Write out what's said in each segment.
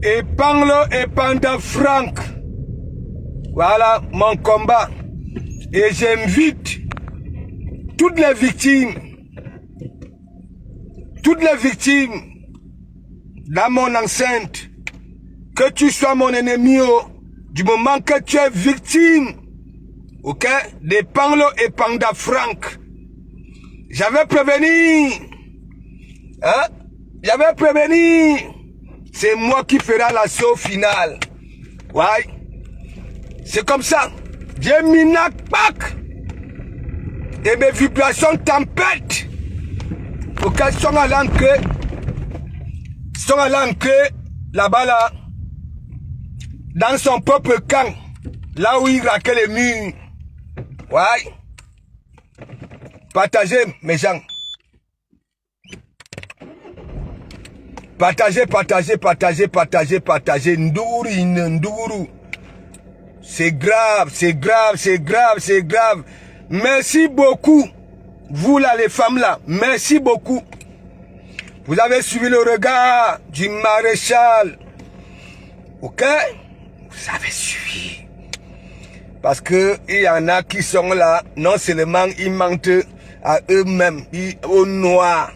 Épingle et Panda Frank. Voilà mon combat. Et j'invite toutes les victimes dans mon enceinte, que tu sois mon ennemi, du moment que tu es victime, ok, d'Épingle et Panda Frank. J'avais prévenu, hein, c'est moi qui ferai l'assaut final. Ouais, c'est comme ça. J'ai mis Nakpak et mes vibrations tempêtent. Ok, sont à l'encre là-bas là, dans son propre camp, là où il raquait les murs. Ouais. Partagez, mes gens. Partagez. Ndourou. C'est grave. Merci beaucoup. Vous là, les femmes là, merci beaucoup. Vous avez suivi le regard du maréchal. Ok? Vous avez suivi. Parce que il y en a qui sont là, non seulement ils mentent à eux-mêmes, au noir.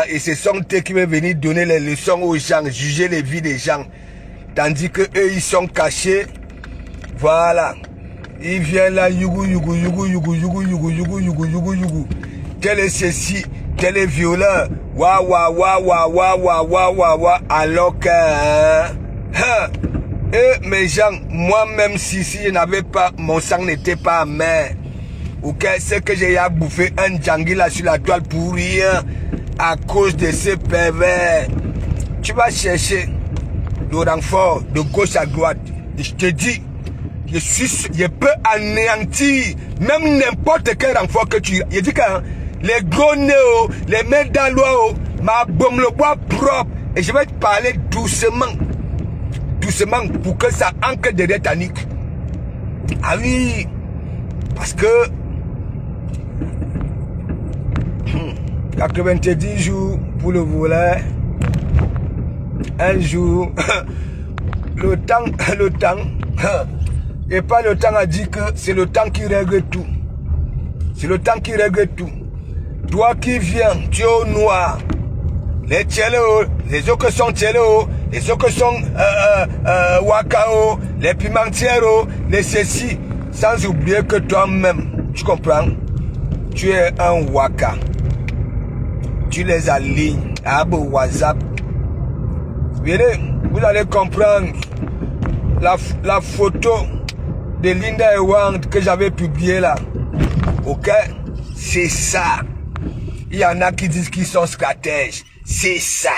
Et ce sont eux qui vont venir donner les leçons aux gens, juger les vies des gens. Tandis que eux, ils sont cachés. Voilà. Ils viennent là, yougou. Tel est ceci, tel est violent. Alors que, mes gens, moi-même, si je n'avais pas, mon sang n'était pas amer. Ok, c'est que j'ai bouffé un djangui là sur la toile pour rien, à cause de ce pervers. Tu vas chercher le renfort de gauche à droite. Je te dis, je peux anéantir même n'importe quel renfort que tu... Je dis que les gros néos, les mains dans l'eau, ma bombe le bois propre. Et je vais te parler doucement pour que ça ancre derrière ta nuque. Ah oui, parce que 90 jours pour le volet, un jour, le temps, et pas le temps a dit que c'est le temps qui règle tout. C'est le temps qui règle tout. Toi qui viens, tu es au noir. Les tchello, les autres sont tchello, les autres sont wakao, les pimentières, les ceci, sans oublier que toi-même, tu comprends, tu es un waka. Tu les alignes à WhatsApp. Vous allez comprendre la photo de Linda Ewang que j'avais publiée là. Ok? C'est ça. Il y en a qui disent qu'ils sont stratèges. C'est ça.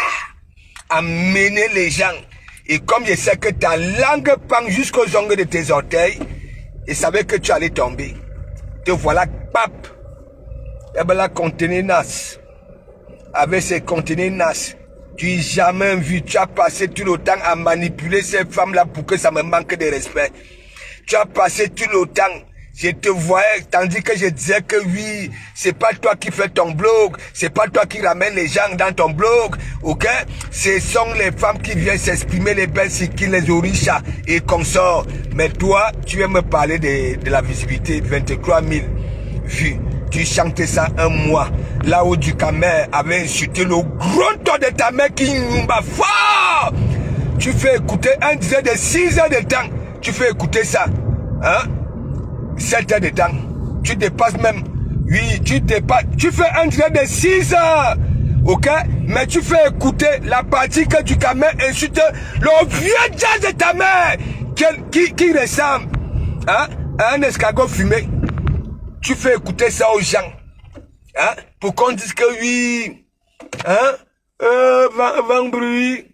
Amener les gens. Et comme je sais que ta langue pend jusqu'aux ongles de tes orteils, et savais que tu allais tomber. Te voilà, pape. Et ben là, contenu nas. Avec ces contenus nas, tu n'as jamais vu, tu as passé tout le temps à manipuler ces femmes-là pour que ça me manque de respect. Tu as passé tout le temps, je te voyais, tandis que je disais que oui, c'est pas toi qui fais ton blog, c'est pas toi qui ramènes les gens dans ton blog, ok? Ce sont les femmes qui viennent s'exprimer, les belles qui les orichas et consorts. Mais toi, tu viens me parler de la visibilité, 23 000 vues. Tu chantais ça un mois, là où du Camer avait insulté le gros ton de ta mère qui nous bat fort. Tu fais écouter un disait de 6 heures de temps. Tu fais écouter ça, hein? 7 heures de temps. Tu dépasses même, oui, tu dépasses. Tu fais un disait de 6 heures, ok? Mais tu fais écouter la partie que du Camer insulte le vieux jazz de ta mère qui ressemble, hein, à un escargot fumé. Tu fais écouter ça aux gens, hein, pour qu'on dise que oui, hein, vent bruit,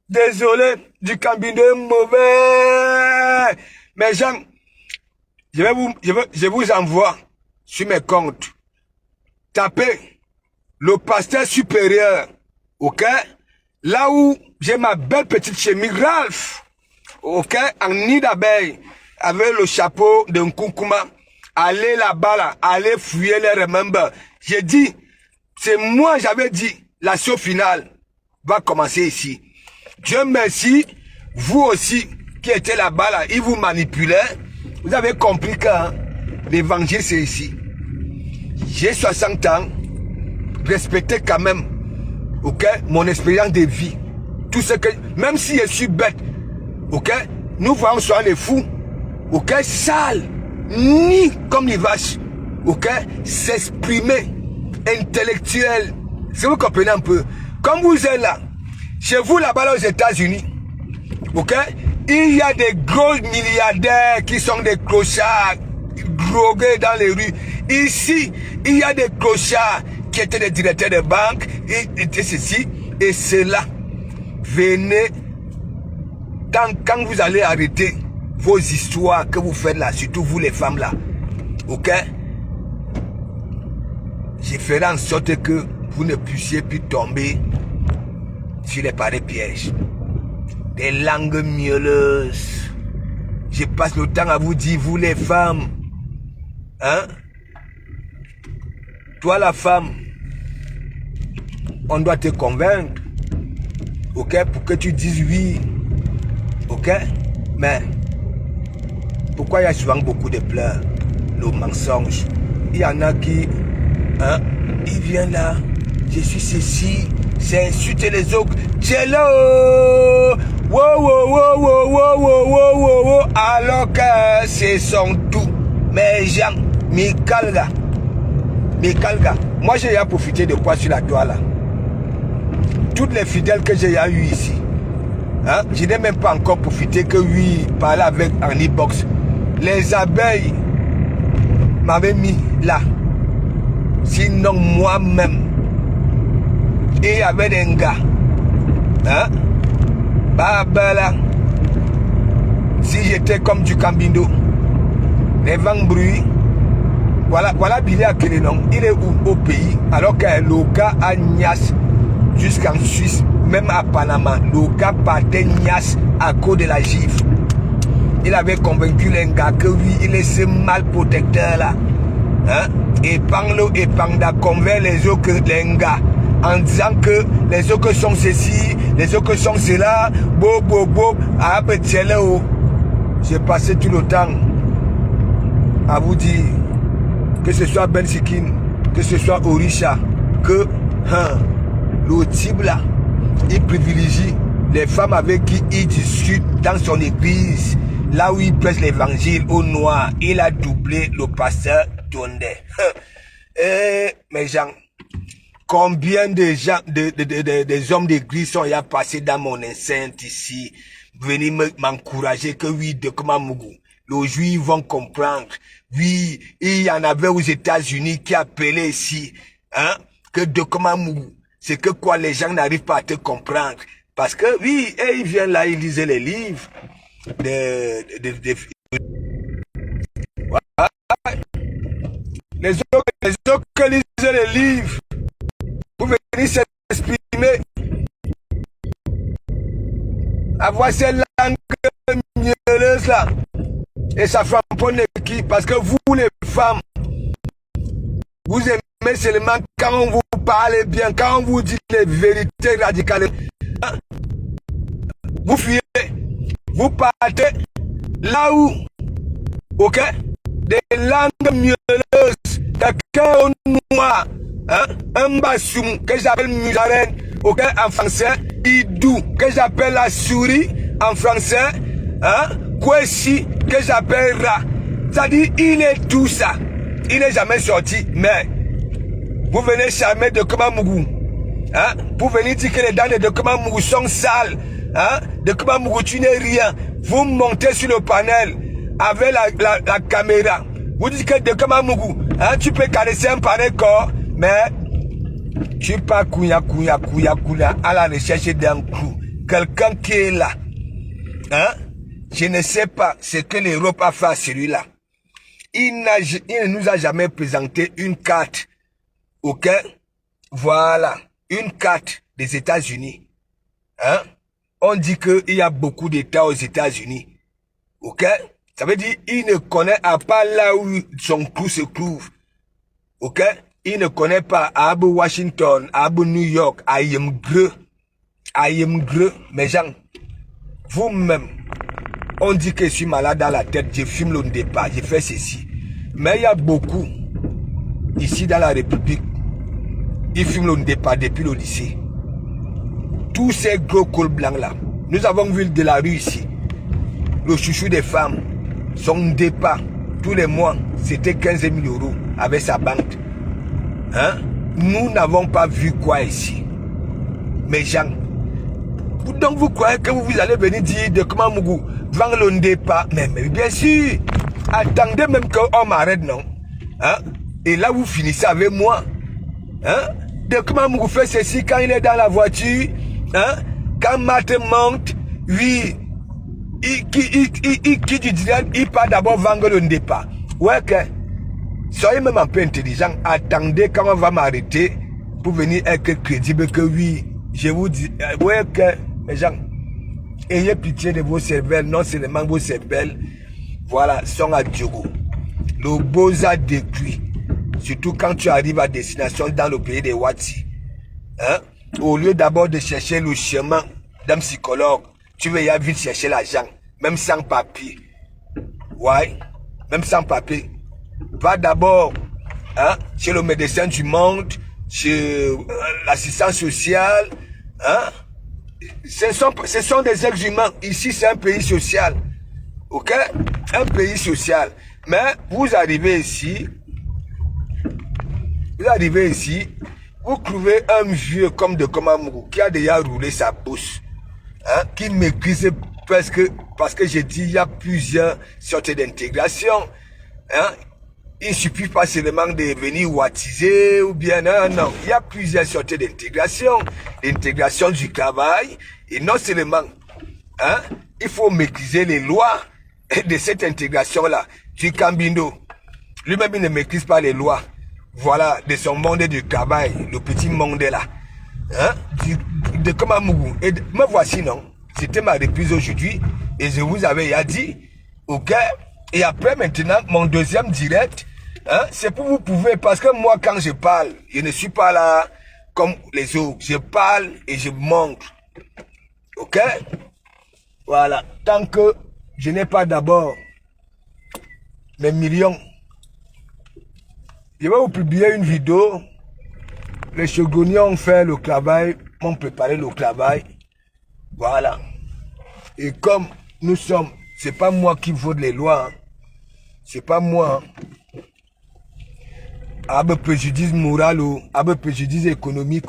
désolé, du cabinet mauvais. Mais gens, je vous envoie sur mes comptes, tapez le pasteur supérieur, ok, là où j'ai ma belle petite chemise Ralph, ok, en nid d'abeille, avec le chapeau d'un koukouma. Allez là-bas, là, allez fouiller les remember. J'ai dit, c'est moi, j'avais dit, l'assaut finale va commencer ici. Dieu merci, vous aussi qui étiez là-bas, là, ils vous manipulaient. Vous avez compris que l'évangile c'est ici. J'ai 60 ans, respectez quand même, ok, mon expérience de vie. Tout ce que, même si je suis bête, ok, nous voyons souvent les fous, ok, sales, ni comme les vaches, ok, s'exprimer, intellectuel. Si vous comprenez un peu, comme vous êtes là, chez vous là-bas aux États-Unis, ok, il y a des gros milliardaires qui sont des clochards, drogués dans les rues. Ici, il y a des clochards qui étaient des directeurs de banque, et ceci, et cela. Venez, quand vous allez arrêter vos histoires que vous faites là, surtout vous les femmes là, ok, je ferai en sorte que vous ne puissiez plus tomber sur les pareils pièges. Des langues mielleuses. Je passe le temps à vous dire, vous les femmes, hein, toi la femme, on doit te convaincre, ok, pour que tu dises oui, ok, mais pourquoi il y a souvent beaucoup de pleurs, le mensonge? Il y en a qui, hein, il vient là, je suis ceci, c'est insulter les autres, cello, wow, wow, wow, wow, wow, wow, wow, wow, alors que c'est son tout, mais gens, Mikalga, moi j'ai profité de quoi sur la toile là? Toutes les fidèles que j'ai eu ici, hein, je n'ai même pas encore profité que oui, parler avec en e-box. Les abeilles m'avaient mis là. Sinon moi-même, et il y avait des gars, hein, là, si j'étais comme du Cambindo, les vents bruits, voilà Billy à Kélénon, il est au pays, alors que le gars a Nias jusqu'en Suisse, même à Panama, le gars partait Nias à cause de la gifle. Il avait convaincu les gars que oui, il est ce mal protecteur là, hein, et Panglo et Panda convainc les autres les gars, en disant que les autres sont ceci, les autres sont cela, j'ai passé tout le temps à vous dire, que ce soit Ben Sikin, que ce soit Orisha, que le type là, il privilégie les femmes avec qui il discute dans son église, là où il prêche l'évangile au noir. Il a doublé le pasteur Tondé. Mes gens, combien de gens, des hommes d'église sont y a passé dans mon enceinte ici, venir m'encourager que oui, de comment Mougou, les juifs vont comprendre. Oui, il y en avait aux États-Unis qui appelaient ici, hein, que de comment Mougou, c'est que quoi les gens n'arrivent pas à te comprendre. Parce que oui, et ils viennent là, ils lisent les livres. Voilà. Les autres qui lisent les livres, pour venir s'exprimer, avoir ces langues mielleuses là, et ça framponne qui, parce que vous les femmes, vous aimez seulement quand on vous parle bien, quand on vous dit les vérités radicales. Vous fuyez, vous partez là où, ok, des langues mielleuses, d'accord noir, hein, un bassoum que j'appelle musarène, ok, en français, idou que j'appelle la souris en français, hein, kwesi que j'appelle rat. C'est-à-dire, il est tout ça. Il n'est jamais sorti, mais vous venez charmer de Kamamougou, hein, pour venir dire que les dents de Kamamougou sont sales, hein, de Kamamougou tu n'es rien. Vous montez sur le panel avec la caméra. Vous dites que de Kamamougou, hein, tu peux caresser un panel corps, mais tu pars kouya à la recherche d'un clou. Quelqu'un qui est là, hein, je ne sais pas ce que l'Europe a fait à celui-là. Il ne nous a jamais présenté une carte, ok? Voilà, une carte des États-Unis. Hein? On dit qu'il y a beaucoup d'États aux États-Unis, ok? Ça veut dire qu'il ne connaît pas là où son clou se trouve, ok? Il ne connaît pas à Washington, à New York, à Yemgreux, Aïemgreux, mes gens, vous-même, on dit que je suis malade dans la tête, je fume le départ, je fais ceci. Mais il y a beaucoup, ici dans la République, ils fument le départ depuis le lycée. Tous ces gros cols blancs là, nous avons vu de la rue ici, le chouchou des femmes, son départ, tous les mois, c'était 15 000 € avec sa banque. Hein? Nous n'avons pas vu quoi ici. Mes gens, donc vous croyez que vous allez venir dire de comment Mougou vend le départ? Mais bien sûr, attendez même qu'on m'arrête, non? Hein? Et là, vous finissez avec moi. Hein? De comment Mougou fait ceci quand il est dans la voiture? Hein? Quand Martin monte, oui, il part d'abord vendre le départ. Ouais, que soyez même un peu intelligent. Attendez quand on va m'arrêter pour venir être crédible que oui, je vous dis, ouais, que mes gens, ayez pitié de vos cervelles, non seulement vos cervelles, voilà, sont à Diogo. Le Beaux-Arts détruit. Surtout quand tu arrives à destination dans le pays des Wati. Hein? Au lieu d'abord de chercher le chemin d'un psychologue, tu veux y aller vite chercher l'argent, même sans papier. Ouais, même sans papier. Va d'abord hein, chez le médecin du monde, chez l'assistant social. Hein? Ce sont des êtres humains. Ici, c'est un pays social. Ok? Un pays social. Mais vous arrivez ici, vous trouvez un vieux comme de Komamougou qui a déjà roulé sa bouche, hein, qui maîtrise presque, parce que j'ai dit, il y a plusieurs sortes d'intégration. Hein. Il ne suffit pas seulement de venir wattiser ou bien, non, non. Il y a plusieurs sortes d'intégration. L'intégration du travail, et non seulement, hein, il faut maîtriser les lois de cette intégration-là. Du Cambino, lui-même, il ne maîtrise pas les lois. Voilà, de son monde du travail, le petit monde là. Hein? De Komamougou. Et me voici, non? C'était ma reprise aujourd'hui. Et je vous avais déjà dit, ok? Et après, maintenant, mon deuxième direct, hein, c'est pour vous prouver, parce que moi, quand je parle, je ne suis pas là comme les autres. Je parle et je montre. Ok? Voilà. Tant que je n'ai pas d'abord mes millions, je vais vous publier une vidéo. Les Chogoniens ont fait le travail, m'ont préparé le travail. Voilà. Et comme nous sommes, c'est pas moi qui vote les lois. Hein. C'est pas moi. Hein. Avec préjudice moral, avec préjudice économique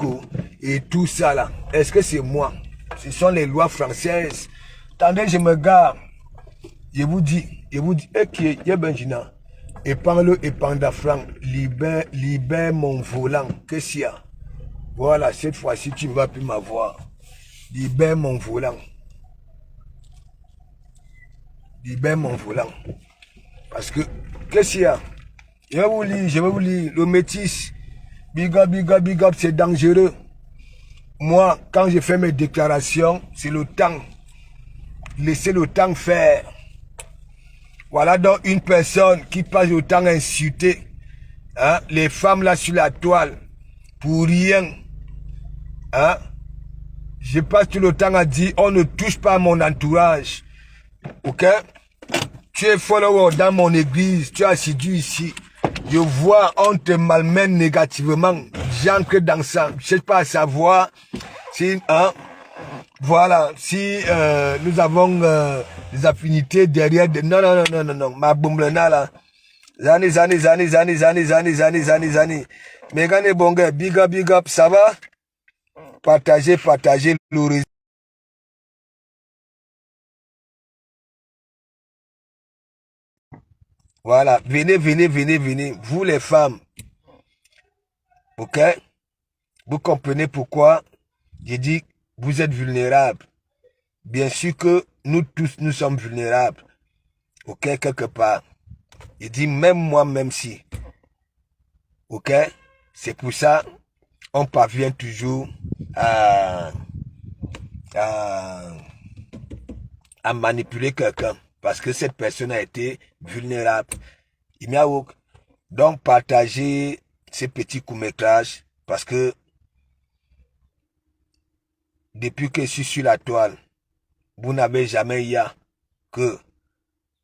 et tout ça là. Est-ce que c'est moi? Ce sont les lois françaises. Attendez, je me garde. Je vous dis, qui est Benjina. Et parle et panda franc, libère mon volant. Qu'est-ce qu'il y a? Voilà, cette fois-ci, tu ne vas plus m'avoir. Libère mon volant. Libère mon volant. Parce que, qu'est-ce qu'il y a? Je vais vous lire. Le métis, big up, c'est dangereux. Moi, quand je fais mes déclarations, c'est le temps. Laissez le temps faire. Voilà donc une personne qui passe le temps à insulter hein, les femmes là sur la toile pour rien. Hein? Je passe tout le temps à dire on ne touche pas à mon entourage. Ok? Tu es follower dans mon église, tu es assidu ici. Je vois, on te malmène négativement. J'entre dans ça. Je ne cherche pas à savoir si, hein, voilà, si nous avons des affinités derrière. Non. Ma bomblena là. Zani. Mégane Bonga, big up, ça va? Partagez le réseau. Voilà, venez. Vous les femmes. Ok? Vous comprenez pourquoi j'ai dit vous êtes vulnérables. Bien sûr que nous tous, nous sommes vulnérables. Ok, quelque part. Il dit même moi, même si. Ok? C'est pour ça on parvient toujours à manipuler quelqu'un. Parce que cette personne a été vulnérable. Donc partagez ces petits courts-métrages parce que depuis que je suis sur la toile, vous n'avez jamais eu que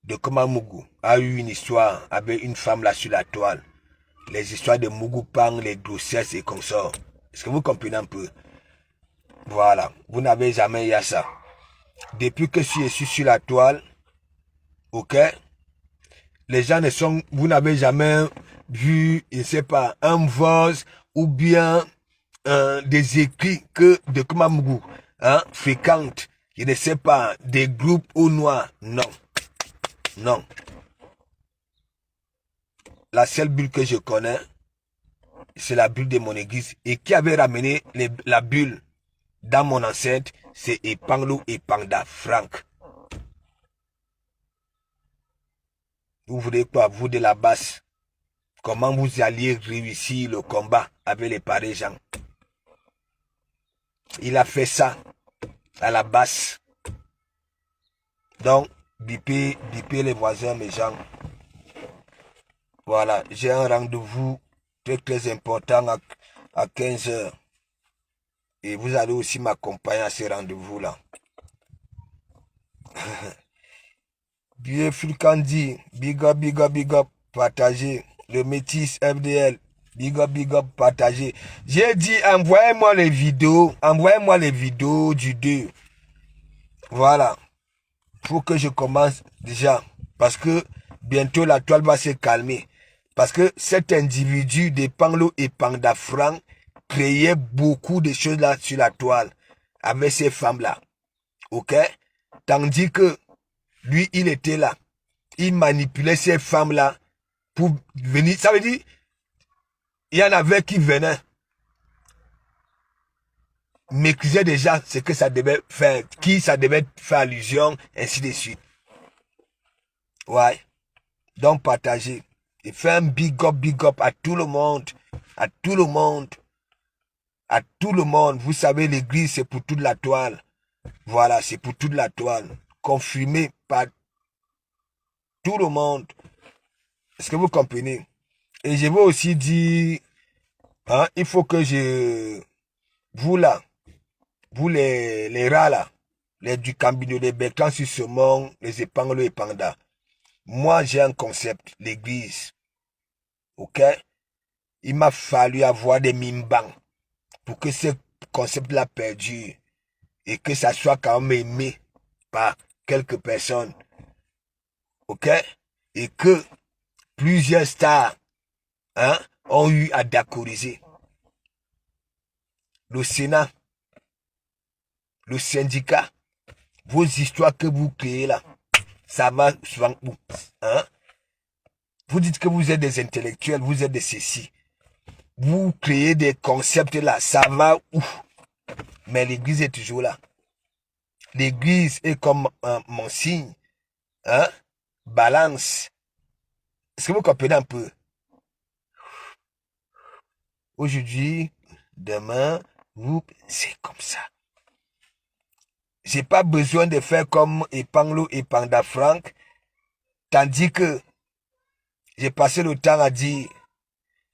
Dokoma Mougou a eu une histoire avec une femme là sur la toile. Les histoires de Mougou Pang, les grossesses et consorts. Est-ce que vous comprenez un peu? Voilà, vous n'avez jamais eu ça. Depuis que je suis sur la toile, ok, les gens ne sont, vous n'avez jamais vu, je ne sais pas, un vase ou bien des écrits que Dokoma Mougou fréquente, je ne sais pas, des groupes au noir. Non, non. La seule bulle que je connais, c'est la bulle de mon église. Et qui avait ramené la bulle dans mon enceinte, c'est Epanglo et Panda Frank. Vous voulez quoi, vous de la basse? Comment vous alliez réussir le combat avec les pareils gens? Il a fait ça à la basse. Donc, bipez les voisins, mes gens. Voilà, j'ai un rendez-vous très important à 15 h. Et vous allez aussi m'accompagner à ce rendez-vous-là. Bien Fulkandi, big up, partagez. Le métis FDL, big up, partagez. J'ai dit, envoyez-moi les vidéos du 2. Voilà. Faut que je commence déjà. Parce que bientôt la toile va se calmer. Parce que cet individu de Panglo et Panda Frank créait beaucoup de choses là sur la toile. Avec ces femmes-là. Ok? Tandis que lui, il était là. Il manipulait ces femmes-là pour venir. Ça veut dire, il y en avait qui venaient maîtriser déjà ce que ça devait faire, qui ça devait faire allusion, ainsi de suite. Ouais. Donc, partagez. Et faites un big up à tout le monde. À tout le monde. À tout le monde. Vous savez, l'église, c'est pour toute la toile. Voilà, c'est pour toute la toile. Confirmé par tout le monde. Est-ce que vous comprenez? Et je veux aussi dire, il faut que vous là, vous les rats là, les du Cambino, les Bertrand sur ce monde, les Epanglo et Panda. Moi, j'ai un concept, l'église. Ok? Il m'a fallu avoir des mimbans pour que ce concept-là perdure et que ça soit quand même aimé par quelques personnes. Ok? Et que plusieurs stars ont eu à d'accordiser. Le Sénat, le syndicat, vos histoires que vous créez là, ça va souvent où? Vous dites que vous êtes des intellectuels, vous êtes des ceci. Vous créez des concepts là, ça va où? Mais l'église est toujours là. L'église est comme mon signe. Balance. Est-ce que vous comprenez un peu? Aujourd'hui, demain, c'est comme ça. J'ai pas besoin de faire comme Epanglo et Panda Frank, tandis que j'ai passé le temps à dire,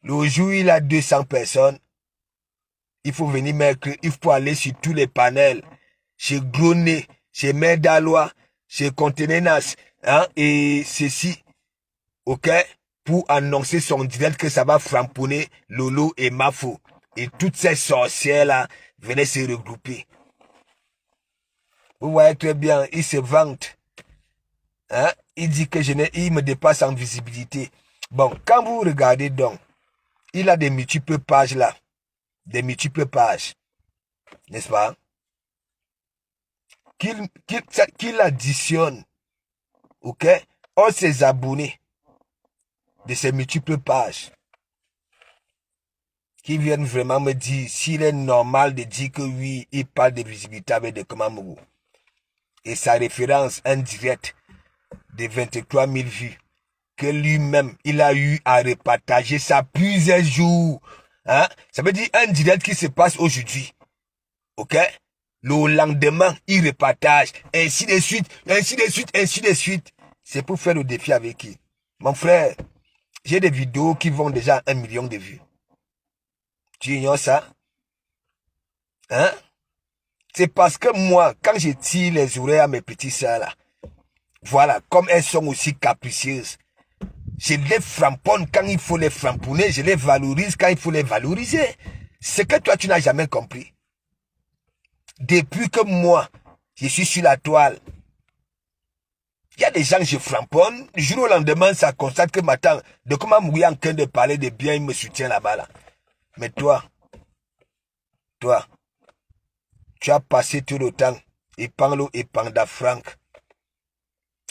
le jour où il a 200 personnes, il faut venir mettre, il faut aller sur tous les panels, chez Groné, chez Merdalois, chez Contenenas, et ceci, ok, pour annoncer son direct que ça va framponner Lolo et Mafo. Et toutes ces sorcières-là venaient se regrouper. Vous voyez très bien, il se vante. Il dit que il me dépasse en visibilité. Bon, quand vous regardez donc, il a des multiples pages là. Des multiples pages. N'est-ce pas? Qu'il additionne. Ok? On s'est abonnés de ces multiples pages. Qui viennent vraiment me dire s'il est normal de dire que oui, il parle de visibilité avec des Komamougou. Et sa référence indirecte de 23 000 vues, que lui-même, il a eu à repartager ça plusieurs jours. Ça veut dire un direct qui se passe aujourd'hui. Ok? Le lendemain, il repartage. Ainsi de suite, ainsi de suite, ainsi de suite. C'est pour faire le défi avec qui? Mon frère, j'ai des vidéos qui vont déjà à 1 million de vues. Tu ignores ça? C'est parce que moi, quand je tire les oreilles à mes petites sœurs là, voilà, comme elles sont aussi capricieuses, je les framponne quand il faut les framponner, je les valorise quand il faut les valoriser. C'est que toi, tu n'as jamais compris. Depuis que moi, je suis sur la toile, il y a des gens que je framponne, du jour au lendemain, ça constate que maintenant, de comment mourir en train de parler de bien, il me soutient là-bas là. Mais toi, tu as passé tout le temps, et Panglo et Panda Frank,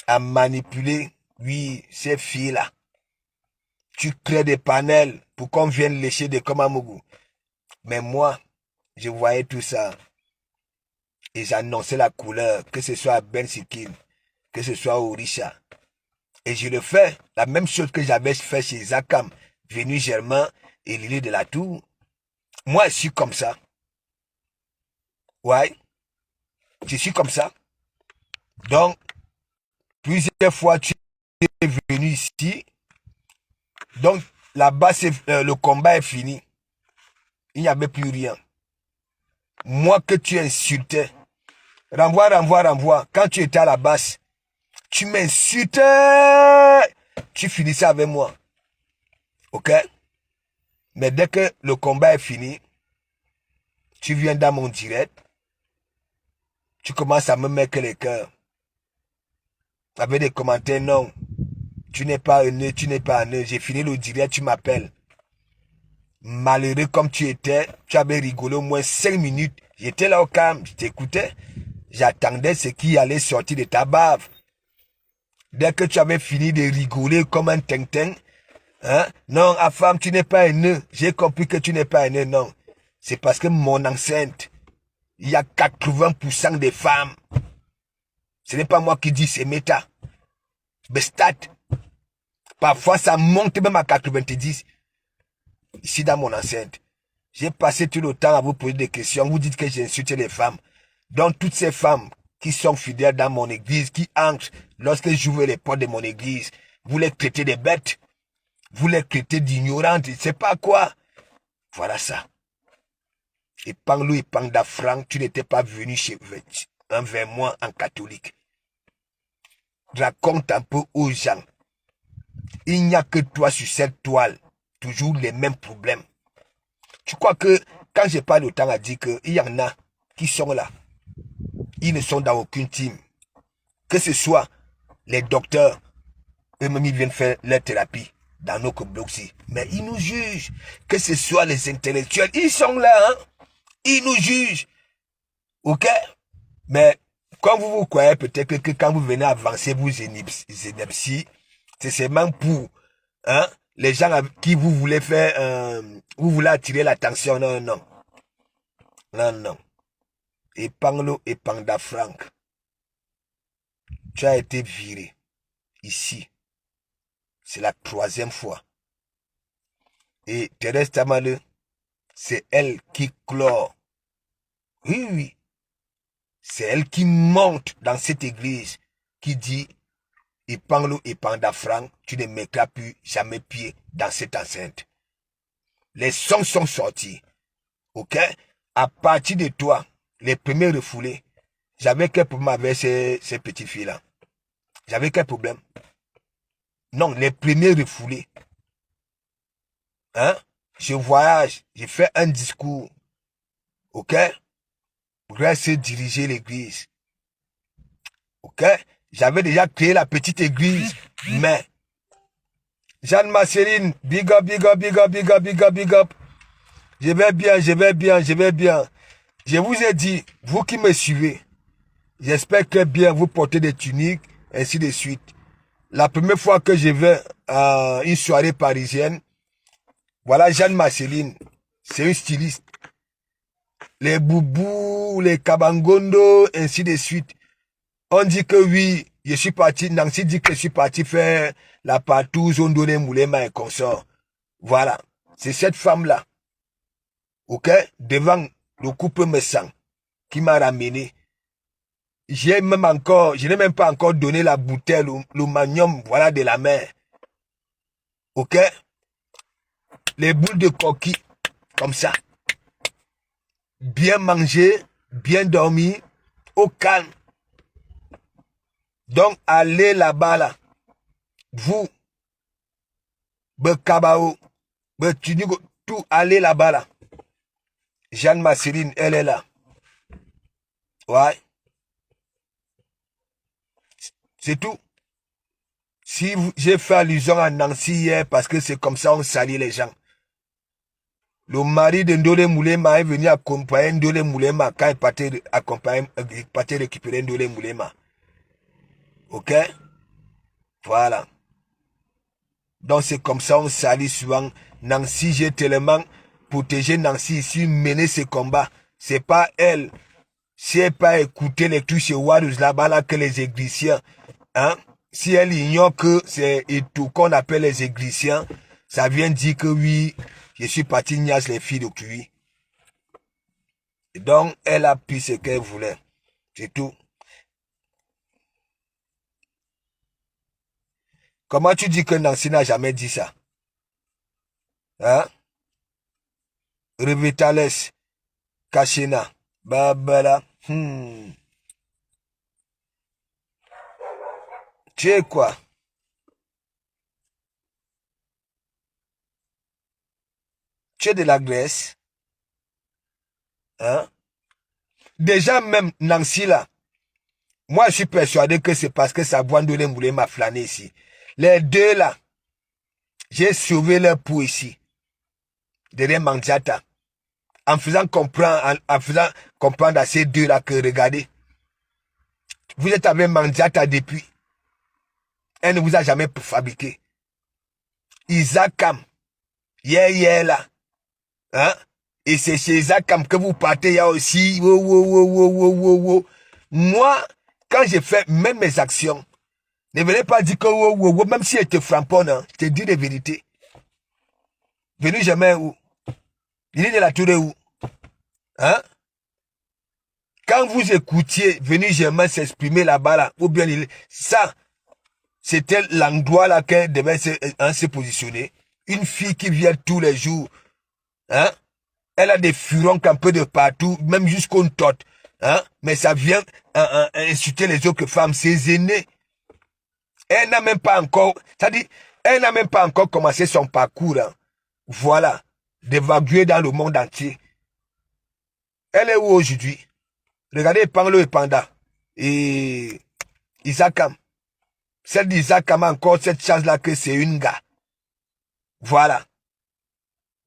à manipuler, oui, ces filles-là. Tu crées des panels pour qu'on vienne lécher des Komamougou. Mais moi, je voyais tout ça. Et j'annonçais la couleur, que ce soit à Ben Sikin, que ce soit au Richa. Et je le fais, la même chose que j'avais fait chez Zakam, Venu Germain et Lily de la Tour. Moi, je suis comme ça. Ouais, je suis comme ça. Donc, plusieurs fois, tu es venu ici. Donc, là-bas, le combat est fini. Il n'y avait plus rien. Moi que tu insultais, renvoie. Quand tu étais à la base, tu m'insultais. Tu finissais avec moi. Ok? Mais dès que le combat est fini, tu viens dans mon direct. Tu commences à me mettre les cœurs. Avec des commentaires, non. Tu n'es pas un tu n'es pas un j'ai fini le direct, tu m'appelles. Malheureux comme tu étais, tu avais rigolé au moins 5 minutes. J'étais là au calme, je t'écoutais. J'attendais ce qui allait sortir de ta bave. Dès que tu avais fini de rigoler comme un tintin, hein? Non, femme, tu n'es pas un nœud. J'ai compris que tu n'es pas un nœud, non. C'est parce que mon enceinte, il y a 80% des femmes. Ce n'est pas moi qui dis, c'est méta. Bestat. Parfois, ça monte même à 90. Ici, dans mon enceinte. J'ai passé tout le temps à vous poser des questions. Vous dites que j'insulte les femmes. Donc, toutes ces femmes qui sont fidèles dans mon église, qui entrent lorsque j'ouvre les portes de mon église, vous les traitez des bêtes. Vous les traitez d'ignorantes. Je ne sais pas quoi. Voilà ça. Et Panglo et Panda Frank, tu n'étais pas venu vers moi en catholique. Raconte un peu aux gens. Il n'y a que toi sur cette toile. Toujours les mêmes problèmes. Tu crois que quand j'ai pas le temps à dire qu'il y en a qui sont là, ils ne sont dans aucune team. Que ce soit les docteurs, eux-mêmes ils viennent faire leur thérapie dans nos blocs. Mais ils nous jugent. Que ce soit les intellectuels, ils sont là. Hein? Ils nous jugent. Ok? Mais quand vous croyez peut-être que quand vous venez avancer, vous énepsie, c'est seulement pour hein, les gens avec qui vous voulez faire, vous voulez attirer l'attention. Non. Et Panglo et Panda Frank, tu as été viré ici. C'est la 3e fois. Et Thérèse Tamale, c'est elle qui clore. Oui. C'est elle qui monte dans cette église, qui dit, et Panglo et Panda Frank, tu ne mettras plus jamais pied dans cette enceinte. Les sons sont sortis. Ok? À partir de toi, les premiers refoulés, j'avais quel problème avec ces petites filles-là? J'avais quel problème? Non, les premiers refoulés. Hein? Je voyage, je fais un discours. Ok? Pour essayer de diriger l'église. Ok? J'avais déjà créé la petite église. Mais, Jeanne Marceline, big up. Je vais bien. Je vous ai dit, vous qui me suivez, j'espère que bien vous portez des tuniques, ainsi de suite. La première fois que je vais à une soirée parisienne, voilà Jeanne Marceline, c'est une styliste. Les boubous, les kabangondo, ainsi de suite. On dit que oui, je suis parti, Nancy dit que je suis parti faire la partouze, on donnait Moulema et consort. Voilà, c'est cette femme-là, ok, devant le couple me sang, qui m'a ramené. Je n'ai même pas encore donné la bouteille, le magnum, voilà, de la mer. Ok? Les boules de coquille, comme ça. Bien manger, bien dormir, au calme. Donc, allez là-bas, là. Vous, Bekabao, Betunigo, tout, allez là-bas, là. Jeanne Masserine, elle est là. Ouais. C'est tout. Si j'ai fait allusion à Nancy hier, parce que c'est comme ça on salit les gens. Le mari de Ndole Moulema est venu accompagner Ndole Moulema quand il partait récupérer Ndole Moulema. Ok? Voilà. Donc c'est comme ça on salit souvent. Nancy, j'ai tellement protégé Nancy ici, mené ce combat. C'est pas elle. Si elle n'a pas écouté les trucs chez Warriors là-bas, là, que les églisiens, hein? Si elle ignore que c'est tout qu'on appelle les églisiens, ça vient dire que oui, je suis parti niaise les filles de cuit. Donc, elle a pris ce qu'elle voulait. C'est tout. Comment tu dis que Nancy n'a jamais dit ça? Hein? Revitales, Kachena, Babala. Tu es quoi? Tu es de la Grèce? Hein? Déjà même Nancy là, moi je suis persuadé que c'est parce que sa voix de Moulé m'a flâné ici. Les deux là, j'ai sauvé leur peau ici. Derrière Mandiata. En faisant comprendre à ces deux là que regardez, vous êtes avec Mandiata depuis. Elle ne vous a jamais fabriqué. Isakam, là. Hein? Et c'est chez Isakam que vous partez, il y a aussi. Moi, quand j'ai fait même mes actions, ne venez pas dire que même si elle te framponne, hein, je te dis la vérité. Venu jamais où? Il est de la tour où? Hein? Quand vous écoutiez Venu jamais s'exprimer là-bas, là, ou bien ça, c'était l'endroit là qu'elle devait se positionner. Une fille qui vient tous les jours, hein? Elle a des furons un peu de partout, même jusqu'au tot, hein? Mais ça vient insulter les autres femmes, ses aînés. Elle n'a même pas encore, c'est-à-dire, elle n'a même pas encore commencé son parcours, hein. Voilà, d'évacuer dans le monde entier. Elle est où aujourd'hui? Regardez Panglo et Panda. Et Isakam. Celle d'Isakam a encore cette chance-là que c'est une gars. Voilà.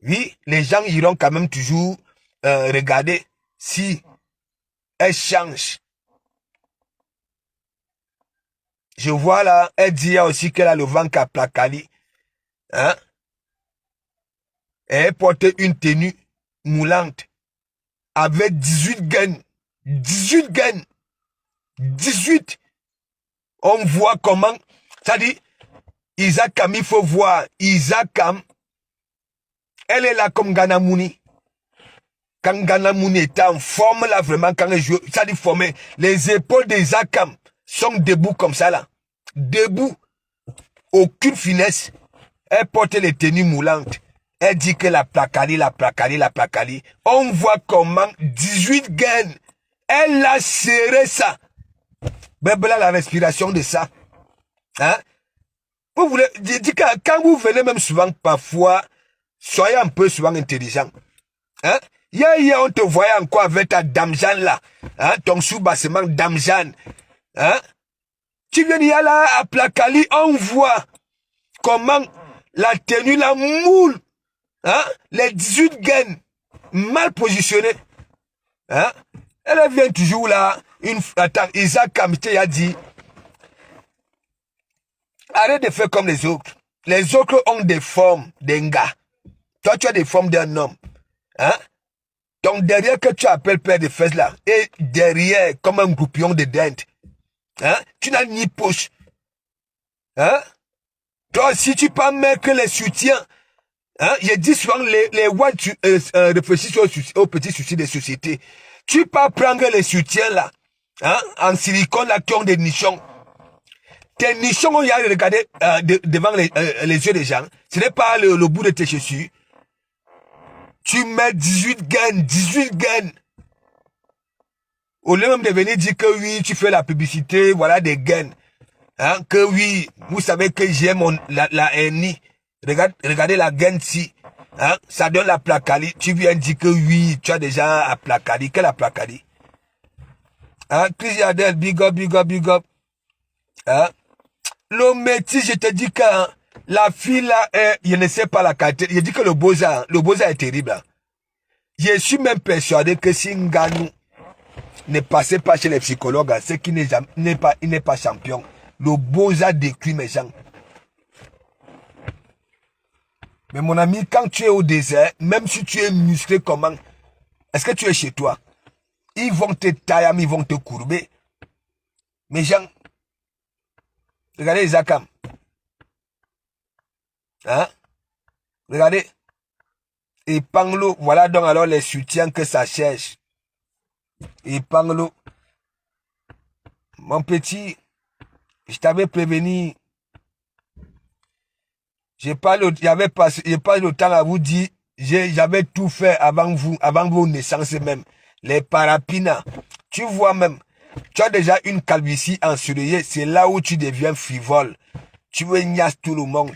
Oui, les gens iront quand même toujours regarder si elle change. Je vois là, elle dit aussi qu'elle a le ventre à Placali. Hein? Et elle portait une tenue moulante avec 18 gaines. 18 gaines. 18. On voit comment, c'est-à-dire, Isakam, il faut voir, Isakam, elle est là comme Ganamouni. Quand Ganamouni était en forme là, vraiment, quand elle joue, c'est-à-dire formé, les épaules d'Isakam sont debout comme ça là. Debout. Aucune finesse. Elle porte les tenues moulantes. Elle dit que la Placali. On voit comment 18 gaines. Elle a serré ça. Ben là, la respiration de ça. Hein? Vous voulez, je dis que quand vous venez même souvent, parfois, soyez un peu souvent intelligent. Hein? Hier, on te voyait encore avec ta Dame Jeanne là. Hein? Ton sous-bassement Dame Jeanne. Hein? Tu viens y aller à Placali, on voit comment la tenue, la moule. Hein? Les 18 gaines mal positionnées. Hein? Elle vient toujours là. Attends, Isaac Kamité a dit, arrête de faire comme les autres. Les autres ont des formes d'un gars. Toi, tu as des formes d'un homme. Hein? Donc, derrière que tu appelles père de fesses là, et derrière, comme un groupillon de dents, hein? Tu n'as ni poche. Hein? Toi, si tu peux mettre les soutiens, hein? Je dis souvent, les whites réfléchissent aux petits soucis des sociétés. Tu peux prendre les soutiens là, hein? En silicone là, qui ont des nichons. Tes nichons, on y a regardé devant les yeux des gens. Ce n'est pas le bout de tes chaussures. Tu mets 18 gaines, 18 gaines. Au lieu même de venir dire que oui, tu fais la publicité, voilà des gains. Hein, que oui, vous savez que j'aime la hernie. Regardez la gaine si. Hein, ça donne la placali. Tu viens dire que oui, tu as déjà la placali. Quelle la placali? Hein, Chris Yardel, big up, big up, big up. Hein? Le métier, je te dis que hein, la fille là, je ne sais pas la qualité. Je dis que le Beaux-Arts est terrible. Hein. Je suis même persuadé que si Ngannou ne passait pas chez les psychologues, hein, c'est qu'il n'est pas champion. Le Beaux-Arts décrit mes gens. Mais mon ami, quand tu es au désert, même si tu es musclé comment, est-ce que tu es chez toi? Ils vont te tailler, ils vont te courber. Mes gens, regardez les Akam. Hein? Regardez. Et Panglo, voilà donc alors les soutiens que ça cherche. Et Panglo, mon petit, je t'avais prévenu. J'ai pas le temps à vous dire, j'avais tout fait avant vos naissances même. Les parapinas. Tu vois même, tu as déjà une calvitie ensoleillée, c'est là où tu deviens frivole. Tu veux niasse tout le monde.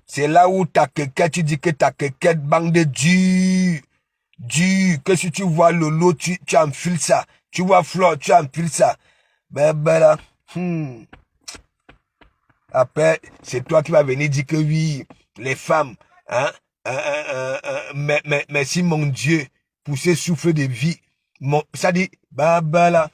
C'est là où ta quéquette, tu dis que ta quéquette bande dur. Que si tu vois Lolo, tu enfiles ça. Tu vois Flore, tu enfiles ça. Ben là, Après, c'est toi qui vas venir dire que oui, les femmes, hein, merci mon Dieu pour ce souffle de vie. Ça dit, là.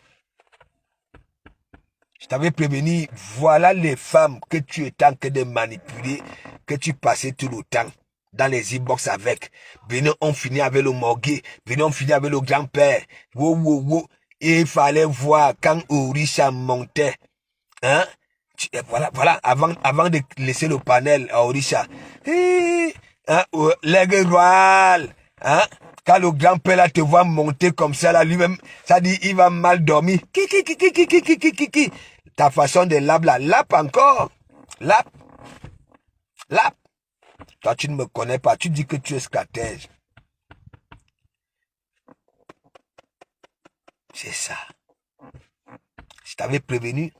Je t'avais prévenu, voilà les femmes que tu es en train de manipuler, que tu passais tout le temps dans les inbox avec. Venez, on finit avec le morgue. Venez, on finit avec le grand-père. Wow. Et il fallait voir quand Orisha montait. Hein? Voilà, avant de laisser le panel à Orisha. Hein? L'aigle royal. Hein? Quand le grand-père là te voit monter comme ça, là, lui-même, ça dit, il va mal dormir. Ki. Ta façon de lap là, lap encore. Lap. Toi, tu ne me connais pas, tu dis que tu es stratège. C'est ça. Je t'avais prévenu.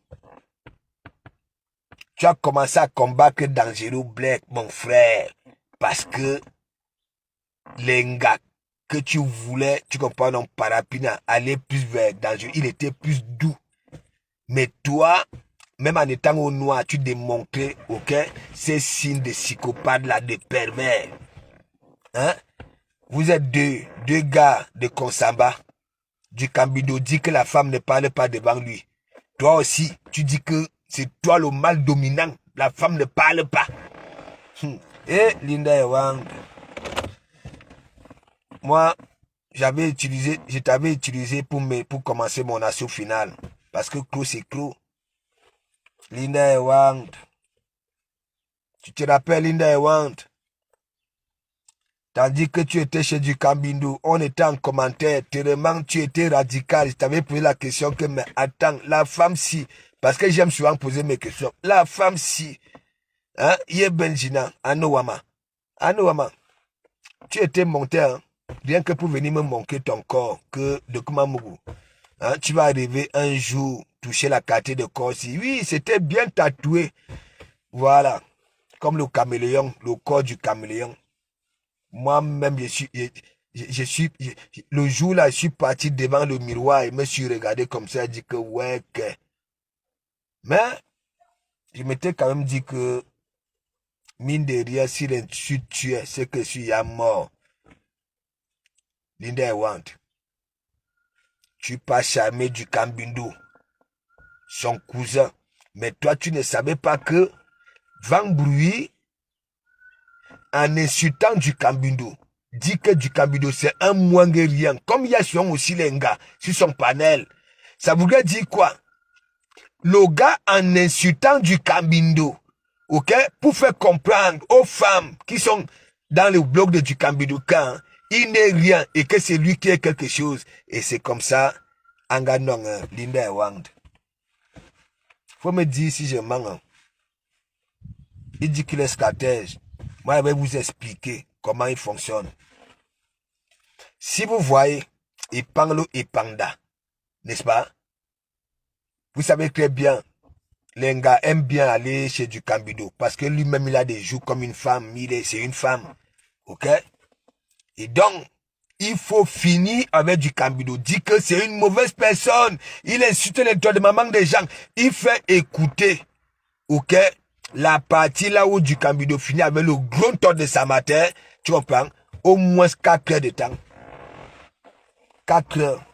Tu as commencé à combattre Dangereux Black, mon frère. Parce que les gars que tu voulais, tu comprends, non, Parapina, aller plus vers Dangereux, il était plus doux. Mais toi, même en étant au noir, tu démontrais, ok, ces signes de psychopathe là, de pervers. Hein? Vous êtes deux gars de Konsamba. Du Kambido dit que la femme ne parle pas devant lui. Toi aussi, tu dis que c'est toi le mal dominant. La femme ne parle pas. Et Linda Ewang, moi, je t'avais utilisé pour commencer mon assaut final. Parce que clos c'est clos. Linda Ewang. Tu te rappelles Linda Ewang? Tandis que tu étais chez du Kambindo, on était en commentaire, tellement tu étais radical. Je t'avais posé la question que, mais attends, la femme si, parce que j'aime souvent poser mes questions, la femme si, hein, Yé Benjina, Anowama, tu étais monté, hein, rien que pour venir me manquer ton corps, que de Kumamougou, hein, tu vas arriver un jour, toucher la quartier de Corsi. Oui, c'était bien tatoué, voilà, comme le caméléon, le corps du caméléon. Moi-même, le jour là, je suis parti devant le miroir et me suis regardé comme ça et dit que ouais, que. Mais, je m'étais quand même dit que, mine de rien, si l'insulte tuait, c'est que je suis à mort. Linda Ewang, tu pas charmé du Kambindo, son cousin. Mais toi, tu ne savais pas que, Van Bruy, en insultant du Kambindo, dit que du Kambindo c'est un Mwangerien, comme il y a aussi les gars sur son panel. Ça voudrait dire quoi? Le gars en insultant du Kambindo, ok, pour faire comprendre aux femmes qui sont dans le blog de du Kambindo quand il n'est rien et que c'est lui qui est quelque chose. Et c'est comme ça, Anganon, Linda Ewang. Faut me dire si je mens. Il dit qu'il est stratège. Moi, je vais vous expliquer comment il fonctionne. Si vous voyez Epanglo et Panda, n'est-ce pas? Vous savez très bien, les gars aiment bien aller chez du Cambido parce que lui-même, il a des joues comme une femme. C'est une femme. OK? Et donc, il faut finir avec du Cambido. Dit que c'est une mauvaise personne. Il insulte les droits de maman des gens. Il fait écouter, OK, la partie là où du Cambido finit avec le gros tort de sa matière. Tu comprends? Au moins 4 heures de temps. 4 heures.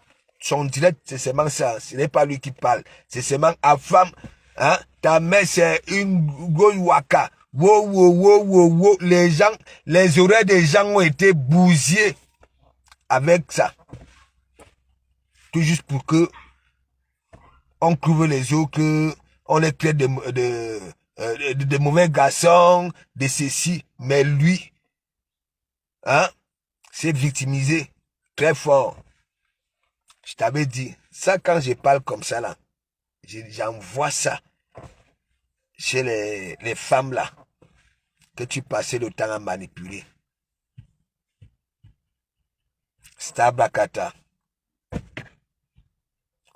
Son direct, c'est seulement ça. Ce n'est pas lui qui parle. C'est seulement à femme. Hein? Ta mère, c'est une goyouaka. Wow, wow, wow, wow, wow. Les gens, les oreilles des gens ont été bousillées avec ça. Tout juste pour que on couvre les yeux, que on est plein de mauvais garçons, de ceci. Mais lui, hein, s'est victimisé très fort. Je t'avais dit, ça quand je parle comme ça là, j'envoie ça chez les femmes là, que tu passais le temps à manipuler. Star Bakata.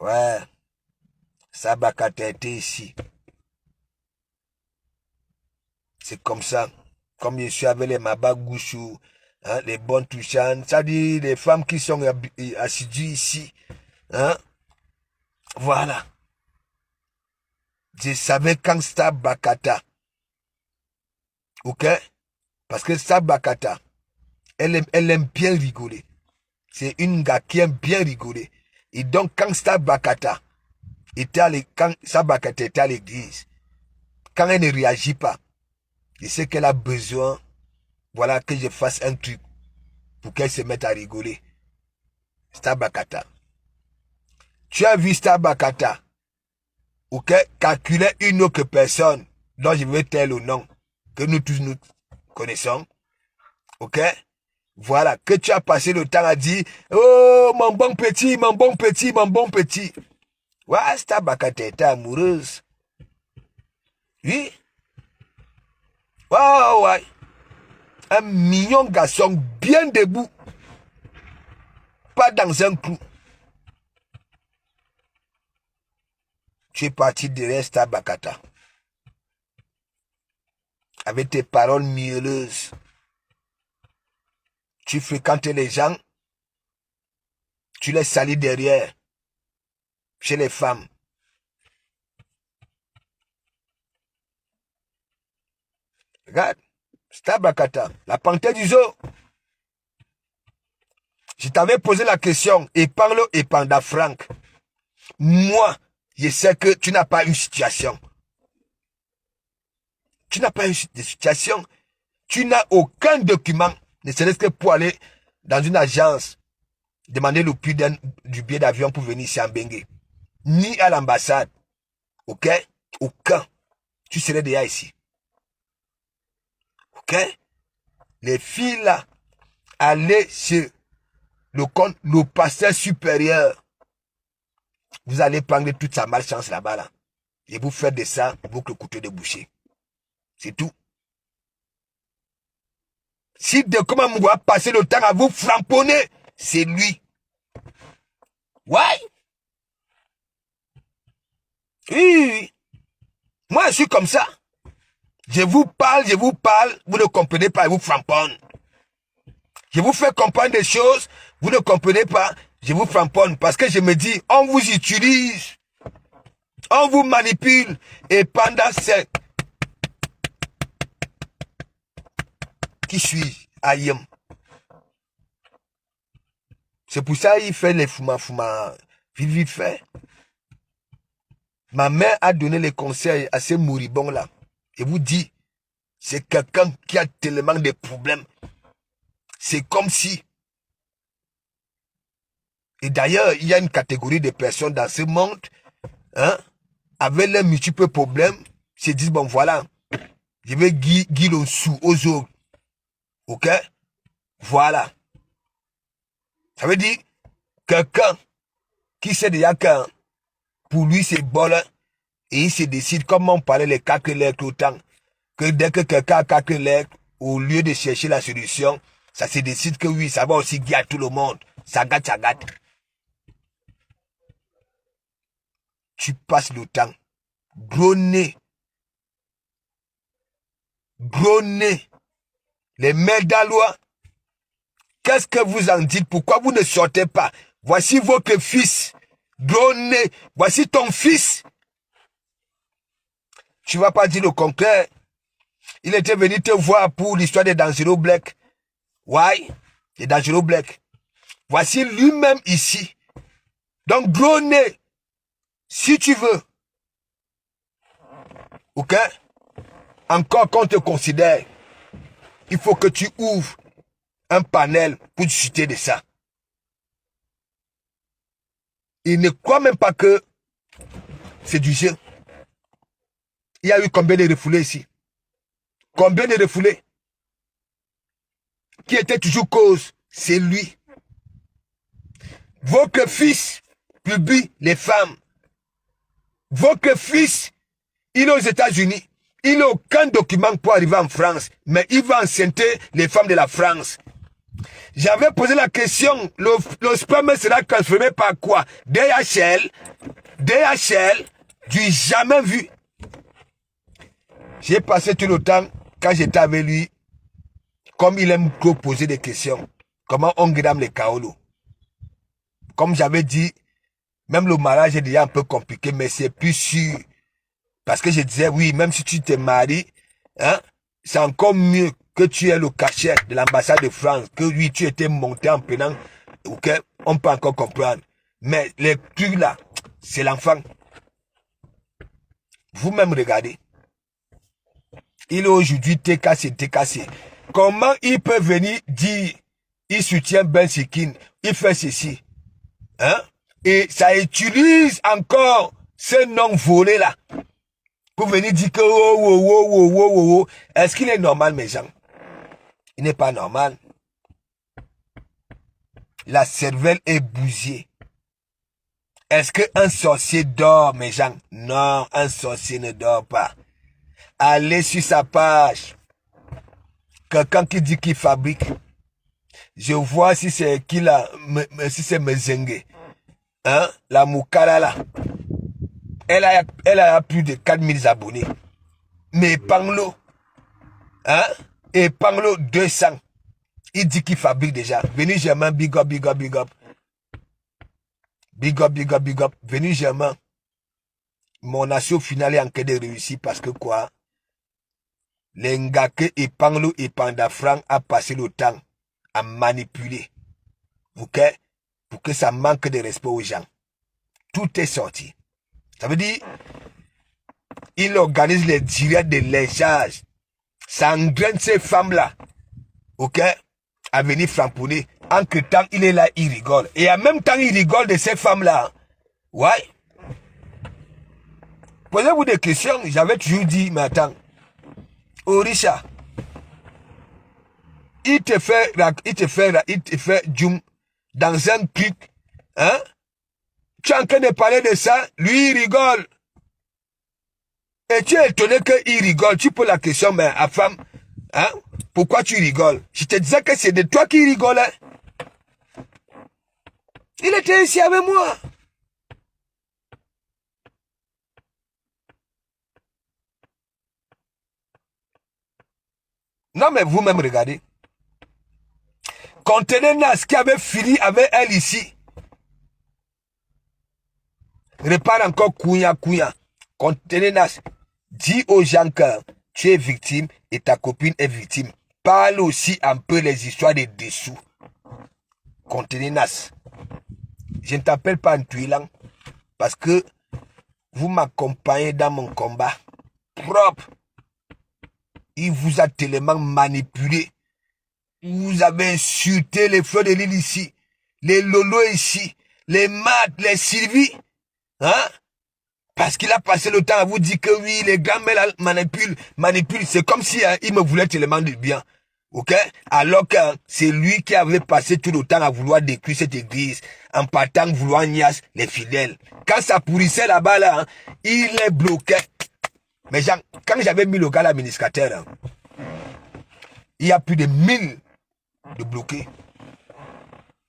Ouais. Star Bakata était ici. C'est comme ça. Comme je suis avec les Mabagouchou, hein, les bonnes touchantes, ça dit les femmes qui sont assidues ici. Hein? Voilà. Je savais quand Star Bakata. OK? Parce que Star Bakata, elle aime bien rigoler. C'est une gars qui aime bien rigoler. Et donc, quand Star Bakata était à l'église, quand elle ne réagit pas, je sais qu'elle a besoin, voilà, que je fasse un truc pour qu'elle se mette à rigoler. Star Bakata. Tu as vu Star Bakata, OK, calculer une autre personne dont je vais taire le nom, que nous tous nous connaissons, OK? Voilà, que tu as passé le temps à dire, oh, mon bon petit, mon bon petit, mon bon petit. Ouais, Star Bakata était amoureuse. Oui. Oh, ouais. Un mignon garçon bien debout. Pas dans un clou. Tu es parti derrière Star Bakata. Avec tes paroles mielleuses. Tu fréquentes les gens. Tu les salis derrière. Chez les femmes. Regarde. Star Bakata. La panthère du zoo. Je t'avais posé la question. Et parle et panda Franck. Moi, je sais que tu n'as pas une situation. Tu n'as pas une situation. Tu n'as aucun document. Ne serait-ce que pour aller dans une agence. Demander le prix du billet d'avion pour venir ici en Bengue. Ni à l'ambassade. OK? Aucun. Tu serais déjà ici. OK? Les filles là, allez chez le pasteur supérieur. Vous allez prendre toute sa malchance là-bas là. Et vous faites de ça avec le couteau de boucher. C'est tout. Si de comment on va passer le temps à vous framponner, c'est lui. Ouais. Oui. Moi, je suis comme ça. Je vous parle, vous ne comprenez pas, vous framponne. Je vous fais comprendre des choses, vous ne comprenez pas, je vous framponne. Parce que je me dis, on vous utilise, on vous manipule, et pendant cette... Qui suis-je? Ayem. C'est pour ça qu'il fait les fouma, vite fait. Ma mère a donné les conseils à ces moribonds là. Et vous dit, c'est quelqu'un qui a tellement de problèmes. C'est comme si... Et d'ailleurs, il y a une catégorie de personnes dans ce monde, hein, avec leurs multiples problèmes, se disent, bon voilà, je vais guider le sou aux autres. OK? Voilà. Ça veut dire, quelqu'un qui sait déjà que pour lui c'est bon, et il se décide, comme on parlait les 4 lettres autant, que dès que quelqu'un a 4 lettres, au lieu de chercher la solution, ça se décide que oui, ça va aussi guider à tout le monde. Ça gâte, ça gâte. tu passes le temps. Gros nez. Gros nez. Les Medalois. Qu'est-ce que vous en dites? Pourquoi vous ne sortez pas? Voici votre fils. Gros nez. Voici ton fils. Tu ne vas pas dire le contraire. Il était venu te voir pour l'histoire des Dangereux Black. Why? Les Dangereux Black. Voici lui-même ici. Donc, gros nez. Si tu veux. Ok? Encore qu'on te considère. Il faut que tu ouvres un panel pour discuter de ça. Il ne croit même pas que c'est du jeu. Il y a eu combien de refoulés ici? Combien de refoulés? Qui était toujours cause? C'est lui. Votre fils publie les femmes. Votre fils, il est aux États-Unis. Il n'a aucun document pour arriver en France. Mais il va enceinter les femmes de la France. J'avais posé la question, le sperme sera transformé par quoi? DHL, du jamais vu. J'ai passé tout le temps, quand j'étais avec lui, comme il aime trop poser des questions, comment on gramme les kaolos. Comme j'avais dit, même le mariage est déjà un peu compliqué, mais c'est plus sûr. Parce que je disais, oui, même si tu te maries, hein, c'est encore mieux que tu aies le cachet de l'ambassade de France, que oui, tu étais monté en prenant, ok, on peut encore comprendre. Mais les trucs là, c'est l'enfant. Vous-même regardez. Il est aujourd'hui TKC. Comment il peut venir dire, il soutient Ben Sikin, il fait ceci, hein? Et ça utilise encore ce nom volé là. Pour venir dire que est-ce qu'il est normal, mes gens? Il n'est pas normal. La cervelle est bousillée. Est-ce qu'un sorcier dort, mes gens? Non, un sorcier ne dort pas. Allez sur sa page. Quelqu'un qui dit qu'il fabrique. Je vois si c'est qui là, si c'est Mezengue. Hein? La Moukala là. Elle a plus de 4000 abonnés. Mais Panglo, hein? Et Panglo 200. Il dit qu'il fabrique déjà. Venez Germain, big up. Big up. Venez Germain. Mon assaut final est en train de réussir parce que quoi? Les Ngake et Panglo et Pandafran a passé le temps à manipuler. Ok? Pour que ça manque de respect aux gens. Tout est sorti. Ça veut dire, il organise les directs de lynchage. Ça engraine ces femmes-là. Ok? À venir framponner. Entre temps, il est là, il rigole. Et en même temps, il rigole de ces femmes-là. Ouais. Posez-vous des questions. J'avais toujours dit, mais attends. Orisha. Il te fait Djoum dans un truc. Hein? Tu es en train de parler de ça, lui il rigole. Et tu es étonné qu'il rigole. Tu poses la question, mais à femme, hein, pourquoi tu rigoles? Je te disais que c'est de toi qui rigolais. Il était ici avec moi. Non, mais vous-même regardez. Contenez Nas qui avait fini avec elle ici. Répare encore Kouya. Contenez Nas. Dis aux gens que tu es victime et ta copine est victime. Parle aussi un peu les histoires des dessous. Contenez Nas. Je ne t'appelle pas Ntuilang parce que vous m'accompagnez dans mon combat propre. Il vous a tellement manipulé. Vous avez insulté les fleurs de l'île ici, les Lolo ici, les Matt, les Sylvie. Hein? Parce qu'il a passé le temps à vous dire que oui, les grands-mères manipulent. C'est comme si hein, il me voulait tellement du bien. Ok? Alors que c'est lui qui avait passé tout le temps à vouloir détruire cette église, en partant vouloir niasse les fidèles. Quand ça pourrissait là-bas, là, hein, il les bloquait. Mais genre, quand j'avais mis le gars l'administrateur, hein, il y a plus de 1000 de bloqués.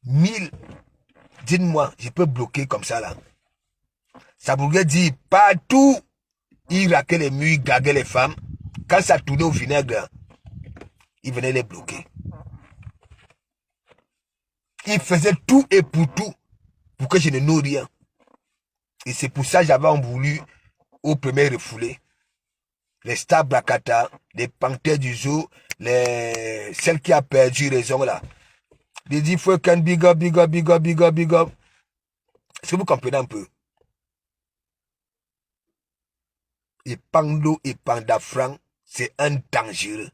1000. Dites-moi, je peux bloquer comme ça là. Ça voulait dire partout, il raquait les murs, il gaguait les femmes. Quand ça tournait au vinaigre, il venait les bloquer. Il faisait tout et pour que je ne noue rien. Et c'est pour ça que j'avais voulu, au premier refoulé, les stars Brakata, les panthères du zoo, celles qui a perdu raison là. Ils disent, faut qu'un big up, big up, big up, big up, big up. Est-ce que vous comprenez un peu? Et Pando et Pandafran, c'est un dangereux.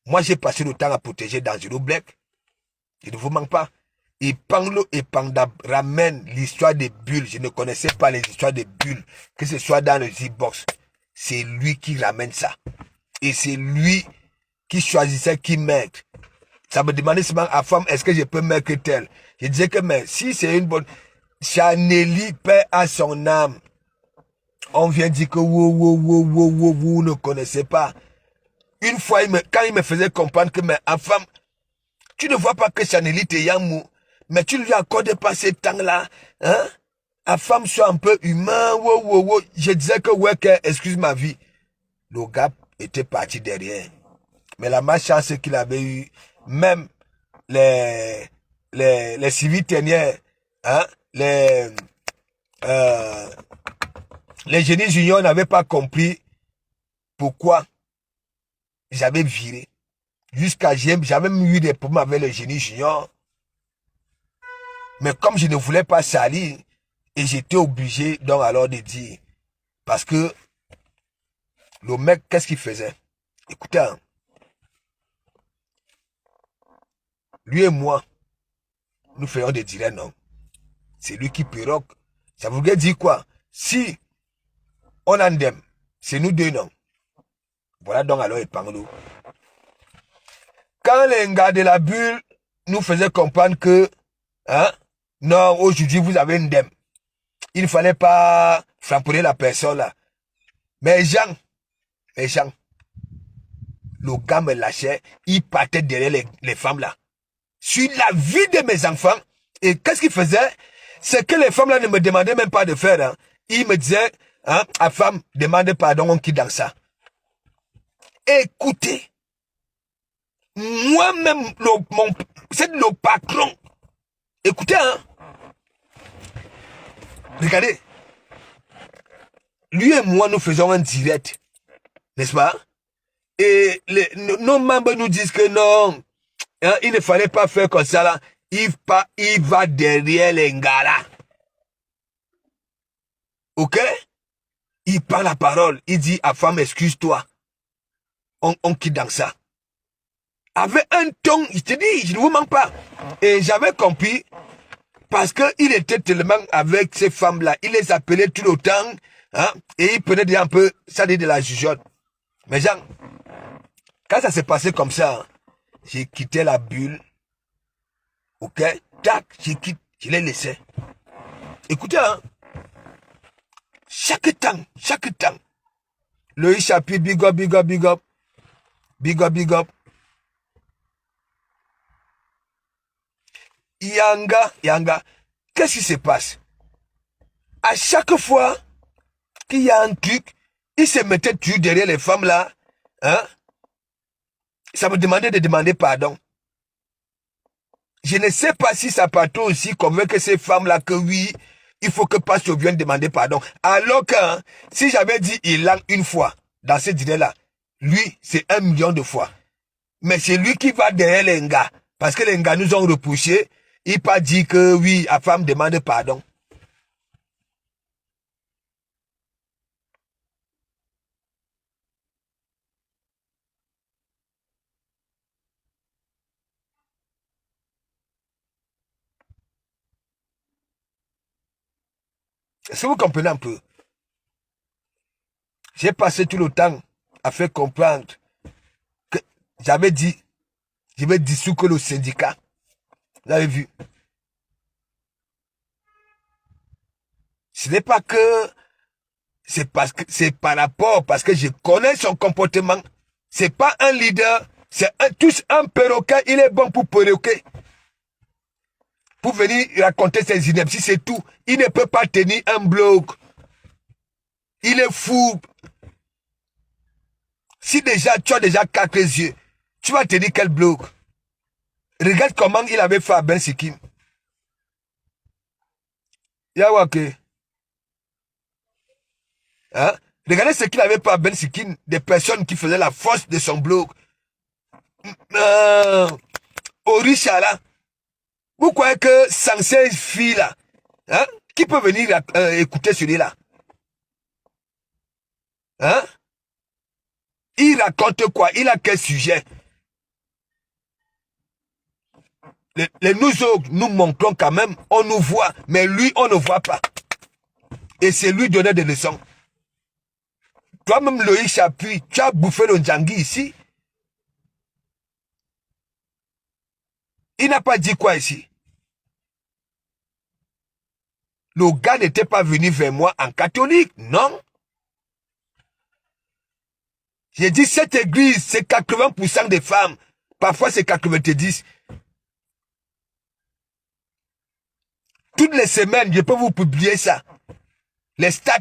Moi, j'ai passé le temps à protéger Dangereux Black. Je ne vous manque pas. Et Panglo et Panda ramènent l'histoire des bulles. Je ne connaissais pas les histoires des bulles. Que ce soit dans le Z-Box. C'est lui qui ramène ça. Et c'est lui qui choisissait qui mettre. Ça me demandait seulement à femme, est-ce que je peux mettre tel? Je disais que mais si c'est une bonne... Chaneli paix à son âme. On vient dire que vous ne connaissez pas. Une fois, quand il me faisait comprendre que mais à femme, tu ne vois pas que Chaneli te yamou, mais tu lui accordes pas ce temps-là, hein? La femme soit un peu humain, Je disais que ouais, excuse ma vie. Le gars était parti derrière. Mais la malchance qu'il avait eu, même les civils dernières, hein? Les génies juniors n'avaient pas compris pourquoi j'avais viré. Jusqu'à j'avais même eu des problèmes avec le génie junior. Mais comme je ne voulais pas salir, et j'étais obligé donc alors de dire, parce que le mec, qu'est-ce qu'il faisait? Écoutez, hein, lui et moi, nous faisons des directs, non? C'est lui qui pirogue. Ça voudrait dire quoi? Si on en aime, c'est nous deux, non? Voilà donc alors il parle. Quand les gars de la bulle nous faisaient comprendre que, hein, non, aujourd'hui vous avez une dème. Il ne fallait pas frapper la personne là. Mais Jean, le gars me lâchait, il partait derrière les femmes là. Sur la vie de mes enfants. Et qu'est-ce qu'il faisait? C'est que les femmes là ne me demandaient même pas de faire. Hein. Il me disait, hein, à femme, demande pardon, on quitte dans ça. Écoutez, moi-même, c'est le patron. Écoutez, hein. Regardez. Lui et moi, nous faisons un direct. N'est-ce pas? Et nos membres nous disent que non, hein, il ne fallait pas faire comme ça là. Il va derrière les gars là. Ok? Il prend la parole. Il dit à femme, excuse-toi. On quitte dans ça. Avec un ton, je te dis, je ne vous manque pas. Et j'avais compris, parce qu'il était tellement avec ces femmes-là, il les appelait tout le temps, hein, et il prenait déjà un peu, ça dit de la jugeote. Mais Jean, quand ça s'est passé comme ça, hein, j'ai quitté la bulle, ok, tac, je l'ai laissé. Écoutez, hein, chaque temps, le chapitre, big up, big up, big up, big up, big up. Yanga, qu'est-ce qui se passe? À chaque fois qu'il y a un truc, il se mettait toujours derrière les femmes là, hein? Ça me demandait de demander pardon. Je ne sais pas si ça patron aussi convainc ces femmes là que oui, il faut que Pasteur vienne demander pardon. Alors que, hein, si j'avais dit il a une fois, dans ce dîner là, lui, c'est 1 million de fois. Mais c'est lui qui va derrière les gars. Parce que les gars nous ont repoussé. Il pas dit que oui, la femme demande pardon. Est-ce que vous comprenez un peu? J'ai passé tout le temps à faire comprendre que j'avais dit, je vais dissoudre le syndicat. Vous avez vu? Ce n'est pas que c'est parce que c'est par rapport, parce que je connais son comportement. C'est pas un leader, c'est tous un perroquet, il est bon pour perroquet. pour venir raconter ses inepties, c'est tout. Il ne peut pas tenir un bloc. Il est fou. Si déjà tu as déjà 4 yeux, tu vas tenir quel bloc? Regarde comment il avait fait à Ben Sikim. Yawake. Hein? Regardez ce qu'il avait fait à Ben Sikim, des personnes qui faisaient la force de son bloc. Orisha là. Vous croyez que sans ces filles-là, hein, qui peut venir écouter celui-là? Hein? Il raconte quoi? Il a quel sujet? Nous autres, nous montrons quand même, on nous voit, mais lui, on ne voit pas. Et c'est lui donner des leçons. Toi-même, Loïc Chapuis, tu as bouffé le Ndjangui ici. Il n'a pas dit quoi ici? Le gars n'était pas venu vers moi en catholique, non. J'ai dit cette église, c'est 80% des femmes. Parfois, c'est 90. Toutes les semaines, je peux vous publier ça. Les stats.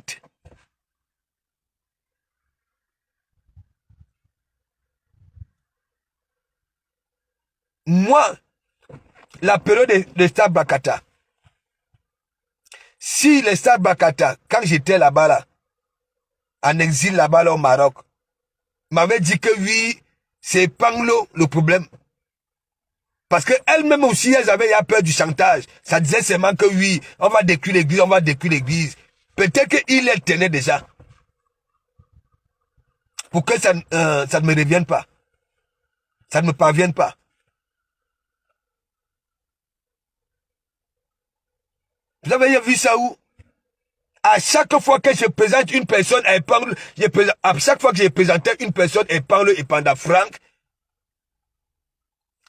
Moi, la période de Stade Bakata, si les Stade Bakata, quand j'étais là-bas, là, en exil là-bas, là, au Maroc, m'avait dit que oui, c'est Panglo le problème. Parce qu'elles-mêmes aussi, elles avaient peur du chantage. Ça disait seulement que oui, on va détruire l'église, on va détruire l'église. Peut-être qu'il les tenait déjà. Pour que ça ne me revienne pas. Ça ne me parvienne pas. Vous avez vu ça où? À chaque fois que je présente une personne, elle parle. À chaque fois que je présentais une personne, elle parle et pendant Franck,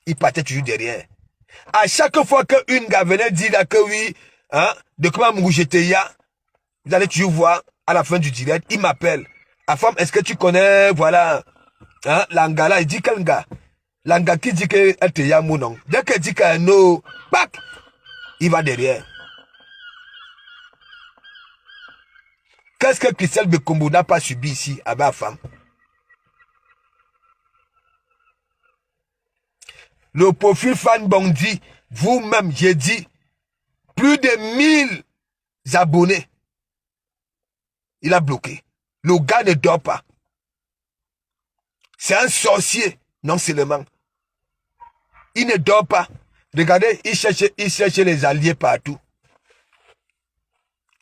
il partait toujours derrière. À chaque fois qu'une gars venait dire là que oui, hein, de comment Moujeteya, vous allez toujours voir à la fin du direct, il m'appelle. À femme, est-ce que tu connais, voilà, hein, Langala, il dit quel gars? Langa qui dit que elle te y a mon nom. Dès qu'elle dit qu'elle no, pac, il va derrière. Qu'est-ce que Christelle Bekombo n'a pas subi ici avec la femme? Le profil Fan Bondi, vous-même, j'ai dit, plus de 1000 abonnés. Il a bloqué. Le gars ne dort pas. C'est un sorcier, non seulement. Il ne dort pas. Regardez, il cherche les alliés partout.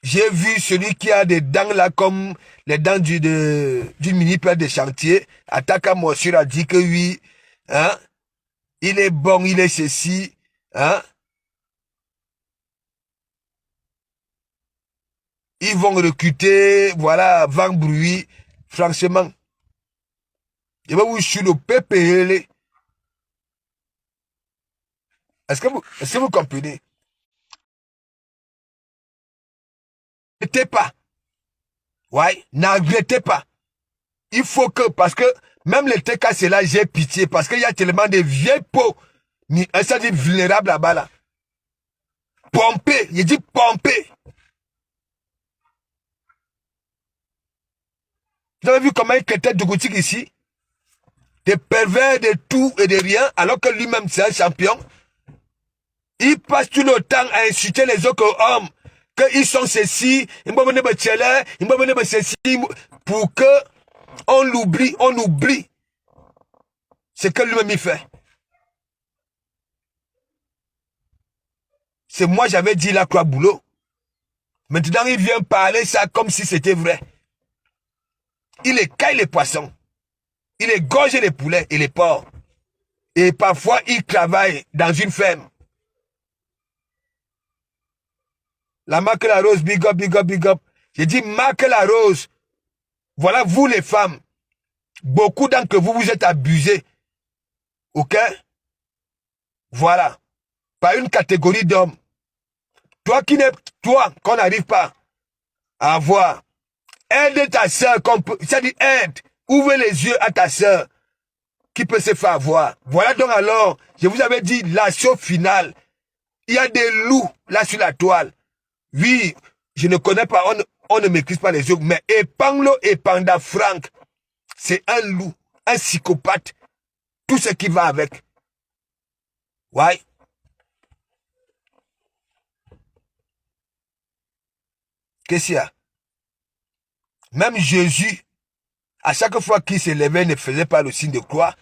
J'ai vu celui qui a des dents là comme les dents du mini-père de chantier. Ataka Mossur a dit que oui, hein, il est bon, il est ceci, hein. Ils vont recruter, voilà, vent bruit. Franchement, je vais vous sur le PPL. Est-ce que vous comprenez? N'arrêtez pas. Ouais, n'arrêtez pas. Il faut que, parce que même les TK, c'est là, j'ai pitié, parce qu'il y a tellement de vieilles peaux, ça dit vulnérables là-bas, là. Pomper, il dit pomper. Vous avez vu comment il quittait Dougoutik ici? Des pervers de tout et de rien, alors que lui-même c'est un champion. Il passe tout le temps à insulter les autres hommes. Qu'ils sont ceci, pour que on oublie ce que lui-même il fait. C'est moi j'avais dit la croix boulot. Maintenant il vient parler ça comme si c'était vrai. Il écaille les poissons. Il égorge les poulets et les porcs. Et parfois il travaille dans une ferme. La marque la rose, big up, big up, big up. J'ai dit marque la rose. Voilà vous les femmes. Beaucoup d'entre vous, vous êtes abusés. Ok? Voilà. Par une catégorie d'hommes. Toi, qu'on n'arrive pas à avoir. Aide ta soeur, ça dit aide. Ouvre les yeux à ta soeur qui peut se faire avoir. Voilà donc alors, je vous avais dit l'assaut final. Il y a des loups là sur la toile. Oui, je ne connais pas, on ne maîtrise pas les autres, mais Epanglo et Panda Frank, c'est un loup, un psychopathe, tout ce qui va avec. Ouais. Qu'est-ce qu'il y a? Même Jésus, à chaque fois qu'il se levait, ne faisait pas le signe de croix.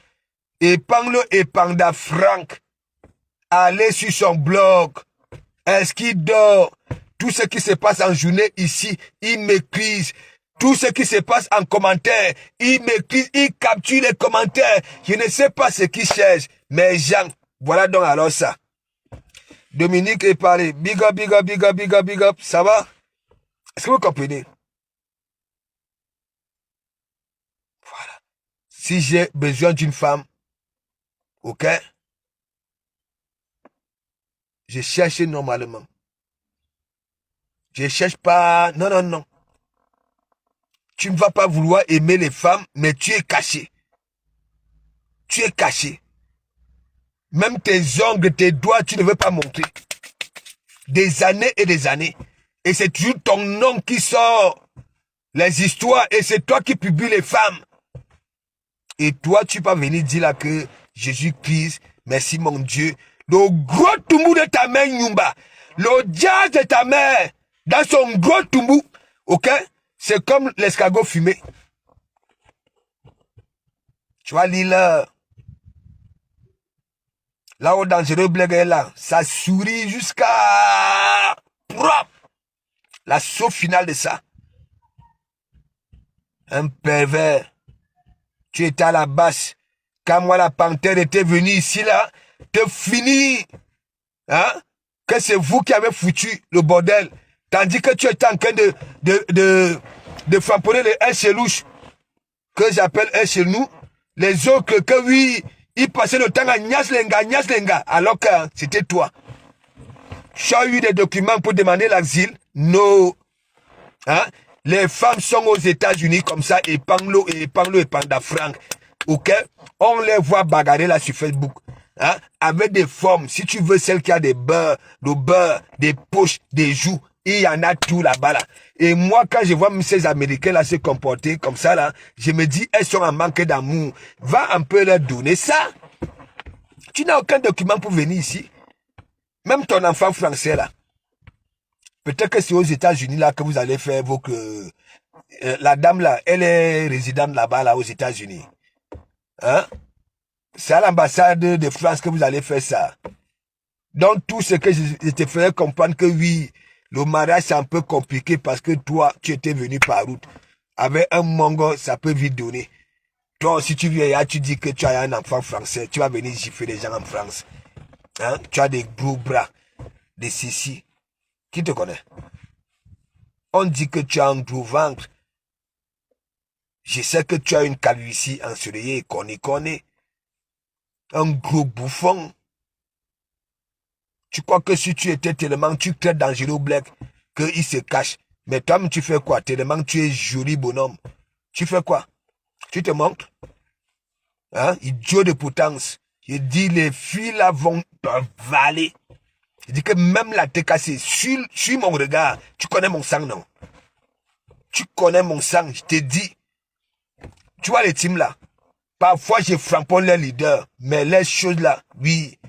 Epanglo et Panda Frank, allez sur son blog. Est-ce qu'il dort? Tout ce qui se passe en journée ici, il maîtrise. Tout ce qui se passe en commentaire, il maîtrise, il capture les commentaires. Je ne sais pas ce qu'il cherche. Mais Jean, voilà donc alors ça. Dominique est parlé. Big up, big up, big up, big up, big up. Ça va? Est-ce que vous comprenez? Voilà. Si j'ai besoin d'une femme, ok? Je cherche normalement. Je cherche pas... Non, non, non. Tu ne vas pas vouloir aimer les femmes, mais tu es caché. Tu es caché. Même tes ongles, tes doigts, tu ne veux pas montrer. Des années et des années. Et c'est toujours ton nom qui sort. Les histoires, et c'est toi qui publies les femmes. Et toi, tu vas venir dire là que Jésus-Christ, merci mon Dieu. Le gros toumou de ta mère, Nyumba. Le jazz de ta mère, dans son gros toumou. Ok? C'est comme l'escargot fumé. Tu vois, l'île. Là où dangereux blague est là, ça sourit jusqu'à propre. La sauce finale de ça. Un pervers. Tu étais à la basse. Quand moi la panthère était venue ici là, te finir. Hein? Que c'est vous qui avez foutu le bordel. Tandis que tu étais en train de frapponner les un chelouche. Que j'appelle un chez nous. Les autres que oui. Il passait le temps à Nyaslenga, alors que c'était toi. Tu as eu des documents pour demander l'asile? Non. Hein? Les femmes sont aux États-Unis comme ça, et Panglo et Panda Frank. Ok? On les voit bagarrer là sur Facebook. Hein? Avec des formes. Si tu veux celle qui a des beurres, des poches, des joues, il y en a tout là-bas là. Et moi, quand je vois ces Américains là se comporter comme ça là, je me dis, elles sont en manque d'amour. Va un peu leur donner ça. Tu n'as aucun document pour venir ici. Même ton enfant français là. Peut-être que c'est aux États-Unis là que vous allez faire vos... la dame là, elle est résidente là-bas là aux États-Unis. Hein? C'est à l'ambassade de France que vous allez faire ça. Donc tout ce que je te ferais comprendre que oui, le mariage c'est un peu compliqué parce que toi, tu étais venu par route. Avec un mongo, ça peut vite donner. Toi, si tu viens là, tu dis que tu as un enfant français, tu vas venir gifler les gens en France. Hein? Tu as des gros bras, des sissis. Qui te connaît? On dit que tu as un gros ventre. Je sais que tu as une calvitie ensoleillée, qu'on y connaît. Un gros bouffon. Tu crois que si tu étais tellement, tu crées dangereux black, qu'il se cache. Mais toi, tu fais quoi? Tellement tu es joli bonhomme. Tu fais quoi? Tu te montres? Hein? Idiot de potence. Je dis, les filles là vont t'avaler. Je dis que même la tête cassée, suis mon regard. Tu connais mon sang, non? Tu connais mon sang, je te dis. Tu vois les teams là? Parfois, je framponne les leaders. Mais les choses là, oui.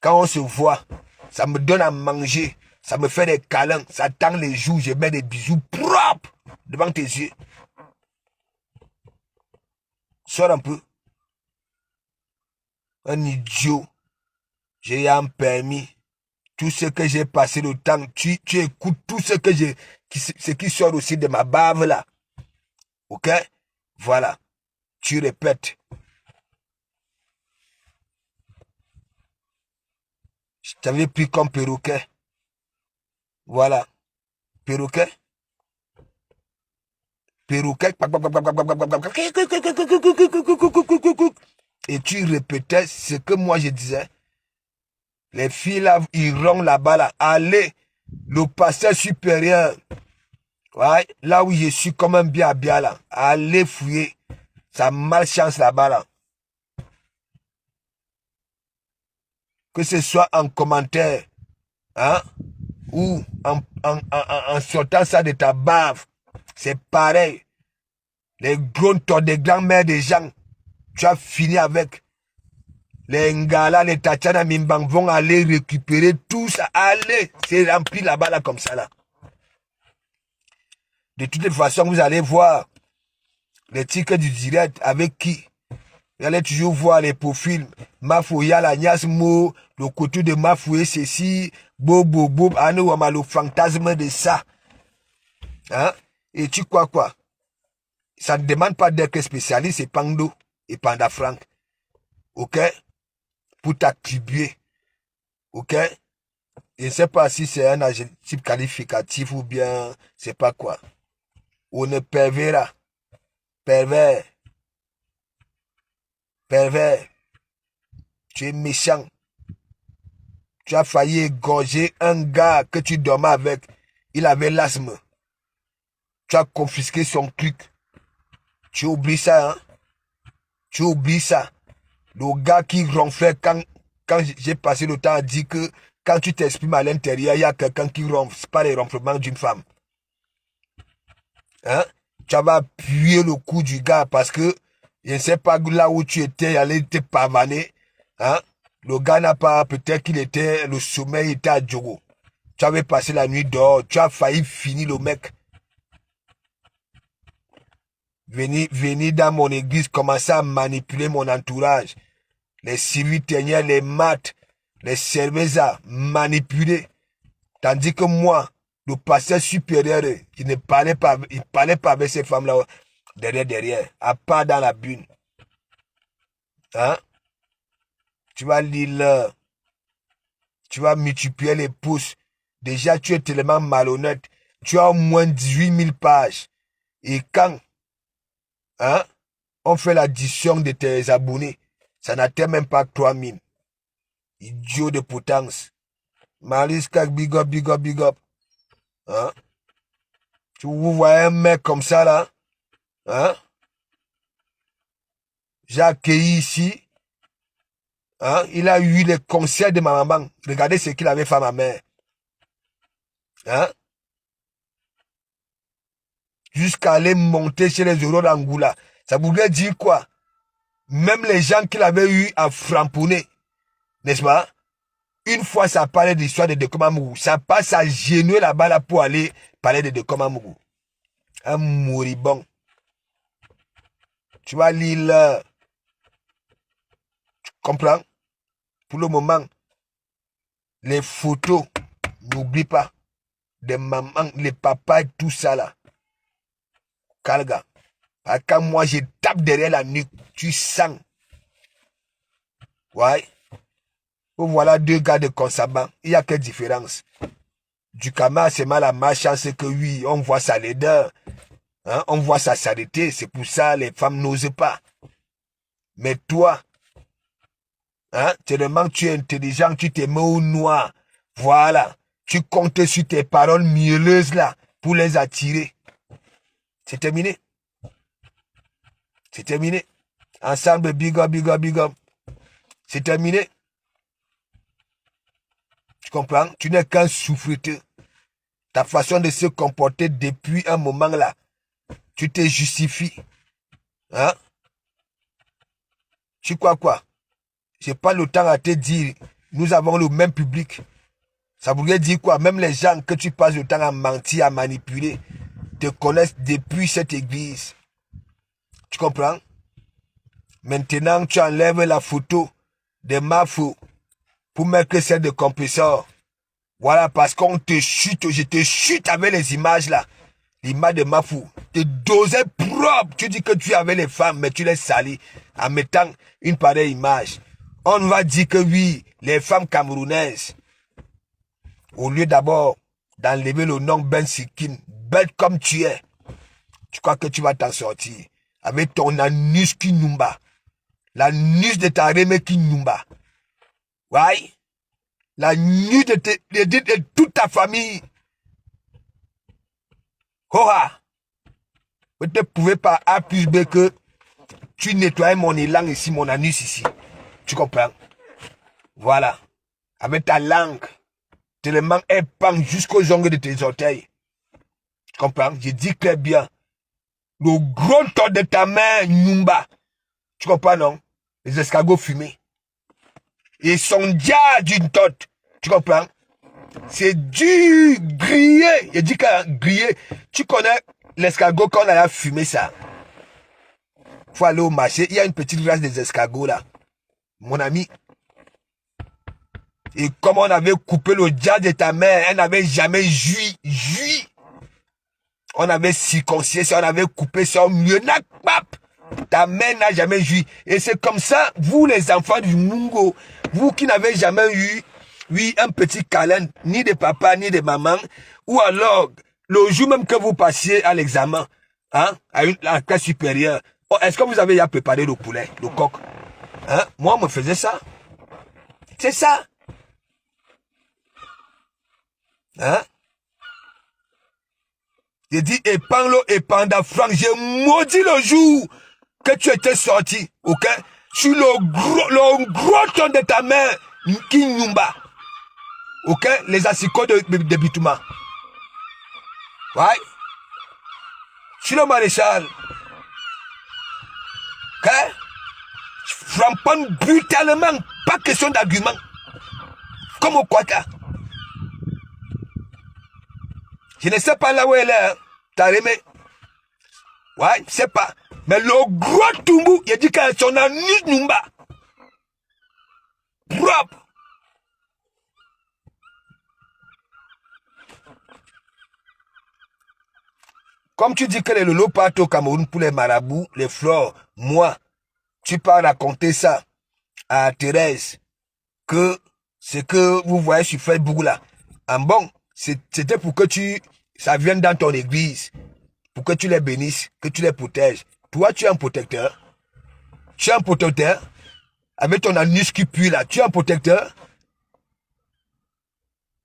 Quand on se voit, ça me donne à manger. Ça me fait des câlins. Ça tend les joues. Je mets des bisous propres devant tes yeux. Sors un peu. Un idiot. J'ai un permis. Tout ce que j'ai passé le temps, tu écoutes tout ce que ce qui sort aussi de ma bave là. Ok? Voilà. Tu répètes. Je t'avais pris comme perroquet. Voilà. Perroquet. Perroquet. Et tu répétais ce que moi je disais. Les filles là, iront là-bas là. Allez. Le pasteur supérieur. Ouais, là où je suis comme un bien là. Allez fouiller. Ça malchance là-bas là. que ce soit en commentaire, hein, ou en sortant ça de ta bave, c'est pareil. Les gros torts des grands-mères des gens, tu as fini avec. Les Ngala, les Tatiana Mimbang vont aller récupérer tout ça. Allez, c'est rempli là-bas, là, comme ça, là. De toutes les façons, vous allez voir les tickets du direct avec qui. Vous allez toujours voir les profils. Mafouya, la Niasmo, le côté de Mafoué, ceci, bobo, bobo, le fantasme de ça. Hein? Et tu crois quoi? Ça ne demande pas d'être spécialiste, c'est Pando et Panda Frank. Ok? Pour t'attribuer. Ok? Je ne sais pas si c'est un adjectif qualificatif ou bien c'est pas quoi. On est pervers. Pervers. Pervers. Tu es méchant. Tu as failli égorger un gars que tu dormais avec. Il avait l'asthme. Tu as confisqué son truc. Tu oublies ça, hein? Tu oublies ça. Le gars qui ronflait quand j'ai passé le temps à dire que quand tu t'exprimes à l'intérieur, il y a quelqu'un qui ronfle. Ce n'est pas les ronflements d'une femme. Hein? Tu vas appuyer le cou du gars parce que je ne sais pas là où tu étais, il allait te pavaner. Hein? Le gars n'a pas, peut-être qu'il était, le sommeil était à Djogo. Tu avais passé la nuit dehors, tu as failli finir le mec. Venir dans mon église, commencer à manipuler mon entourage. Les serviteurs, les maths, les cervezas, manipuler. Tandis que moi, le pasteur supérieur, il ne parlait pas, il parlait pas avec ces femmes-là derrière, à part dans la bune. Hein? Tu vas lire, tu vas multiplier les pouces. Déjà, tu es tellement malhonnête. Tu as au moins 18 000 pages. Et quand, hein, on fait l'addition de tes abonnés, ça n'atteint même pas 3 000. Idiot de potence. Mariska, big up, big up, big up. Hein? Tu vous voyez un mec comme ça, là? Hein? J'ai accueilli ici. Hein? Il a eu les conseils de ma maman. Regardez ce qu'il avait fait à ma mère. Hein? Jusqu'à aller monter chez les euros d'Angoula. Ça voulait dire quoi? Même les gens qu'il avait eu à framponner, n'est-ce pas? Une fois, ça parlait de l'histoire de Dekomamougou. Ça passe à genoux là-bas là, pour aller parler de Dekomamougou. Un moribond. Tu vas lire là. Tu comprends? Pour le moment, les photos, n'oublie pas, des mamans, les papas et tout ça là. Kalga. Quand moi je tape derrière la nuque, tu sens. Ouais. Voilà deux gars de Consabang. Il y a quelle différence? Du Kama, c'est mal à ma chance, c'est que oui, on voit sa laideur. Hein, on voit sa saleté. C'est pour ça les femmes n'osent pas. Mais toi, hein, tellement tu es intelligent, tu te mets au noir. Voilà. Tu comptes sur tes paroles mielleuses là pour les attirer. C'est terminé. C'est terminé. Ensemble, big up, big up, big up. C'est terminé. Tu comprends? Tu n'es qu'un souffreteux. Ta façon de se comporter depuis un moment là, tu te justifies. Hein? Tu crois quoi? Je n'ai pas le temps à te dire, nous avons le même public. Ça voudrait dire quoi? Même les gens que tu passes le temps à mentir, à manipuler, te connaissent depuis cette église. Tu comprends? Maintenant, tu enlèves la photo de Mafou pour mettre celle de compresseur. Voilà, parce qu'on te chute, je te chute avec les images là. L'image de Mafou. Te dosais propre. Tu dis que tu avais les femmes, mais tu les salis en mettant une pareille image. On va dire que oui, les femmes camerounaises, au lieu d'abord d'enlever le nom Ben Sikin, bête comme tu es, tu crois que tu vas t'en sortir avec ton anus qui numba. L'anus de ta remé qui numba. Ouais? L'anus de toute ta famille. Hoha! Vous ne pouvez pas A plus B que tu nettoies mon élan ici, mon anus ici. Tu comprends? Voilà. avec ta langue, tellement elle pend jusqu'aux ongles de tes orteils. Tu comprends? Je dis très bien. Le gros temps de ta main, Nyumba. Tu comprends, non? Les escargots fumés. Ils sont déjà d'une tote. Tu comprends? C'est du grillé. Je dis que grillé. Tu connais l'escargot quand on a fumé ça. Faut aller au marché. Il y a une petite race des escargots là. Mon ami. Et comme on avait coupé le diable de ta mère, elle n'avait jamais joui. On avait circoncisé ça, on avait coupé ça au milieu. Ta mère n'a jamais joui. Et c'est comme ça, vous les enfants du Mungo, vous qui n'avez jamais eu, oui, un petit câlin, ni de papa, ni de maman, ou alors, le jour même que vous passiez à l'examen, hein, à la classe supérieure, oh, est-ce que vous avez déjà préparé le poulet, le coq? Hein? Moi, on me faisait ça. C'est ça. Hein? J'ai dit, épand-le, épanda Franck, j'ai maudit le jour que tu étais sorti, ok? Sur le gros ton de ta main, qui Nyumba. Ok? Les assicots de Bitouma. Ouais? Sur le maréchal. Ok? Frappant brutalement, pas question d'argument. Comme au Kwata. Je ne sais pas là où elle est, hein. T'as aimé? Ouais, je sais pas. Mais le gros Tumbu, il dit qu'elle son ami Nyumba. Propre. Comme tu dis que les lolos partent au Cameroun pour les marabouts, les fleurs, moi, tu peux raconter ça à Thérèse, que ce que vous voyez sur Facebook là, en bon, c'était pour que ça vienne dans ton église, pour que tu les bénisses, que tu les protèges. Toi, tu es un protecteur. Tu es un protecteur. Avec ton anus qui pue là, tu es un protecteur.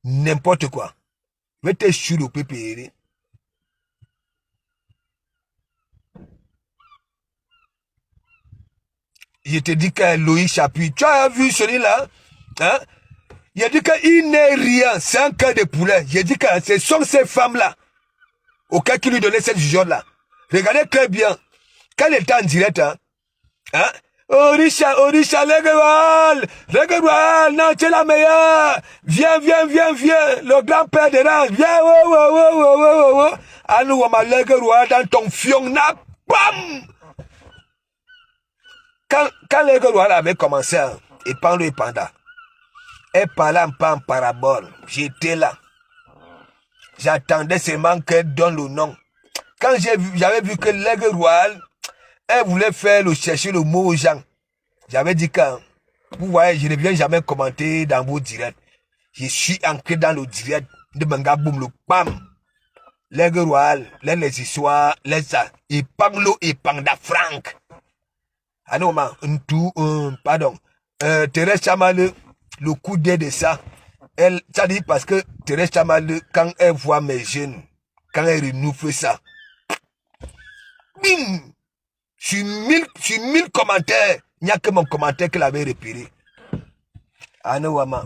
N'importe quoi. Mais t'es sur le PPR. Je te dis que Loïc Chapuis, tu as vu celui-là, hein? Il a dit qu'il n'est rien, c'est un cœur de poulet. J'ai dit que ce sont ces femmes-là, auxquelles qui lui donnaient cette vision-là. Regardez très bien. Quand elle était en direct, hein? Orisha, Legual, non, tu es la meilleure. Viens. Le grand-père de Rance, viens, à nous, on Legual dans ton fion, na, bam! Quand Legual avait commencé, hein, et pendant et pendant, elle parlait pas en parabole. J'étais là. J'attendais seulement qu'elle donne le nom. Quand j'avais vu que l'aigle royal, elle voulait chercher le mot aux gens. J'avais dit que, vous voyez, je ne viens jamais commenter dans vos directs. Je suis ancré dans le direct de Mangaboum, le PAM. L'aigle royal, les histoires, et Panglo et Panda Frank. Ah non, pardon. Thérèse Chamal, le coup d'aide de ça. Ça dit parce que Thérèse Chamal, quand elle voit mes jeunes, quand elle renouvelle ça, bim! Sur 1000 commentaires, il n'y a que mon commentaire qu'elle avait repéré. Ah non, maman.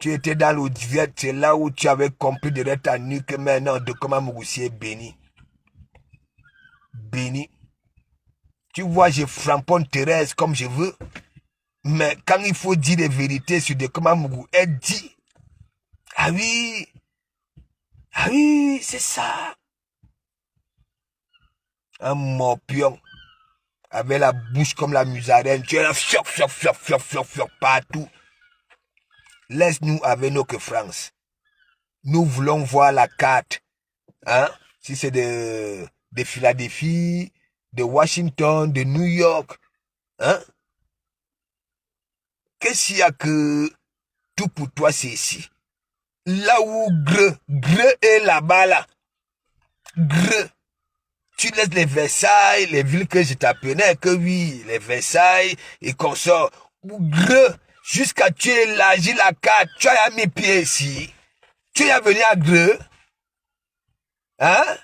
Tu étais dans le direct, c'est là où tu avais compris de ta nuque maintenant de comment Mougoussier est béni. Béni. Tu vois, je framponne Thérèse comme je veux. Mais quand il faut dire des vérités sur de comment Mougou, elle dit. Ah oui, c'est ça. Un morpion. Avec la bouche comme la musarène. Tu es là, fioc, partout. Laisse-nous avec nos que France. Nous voulons voir la carte. Hein? Si c'est de Philadelphie, de Washington, de New York. Hein? Qu'est-ce qu'il y a que tout pour toi, c'est ici? Là où Greux est là-bas, là. Greux. Tu laisses les Versailles, les villes que je t'apprenais, que oui, les Versailles et consorts. Greux. Jusqu'à tu élargis la carte, tu as mis pied ici. Tu es venu à Greux. Hein?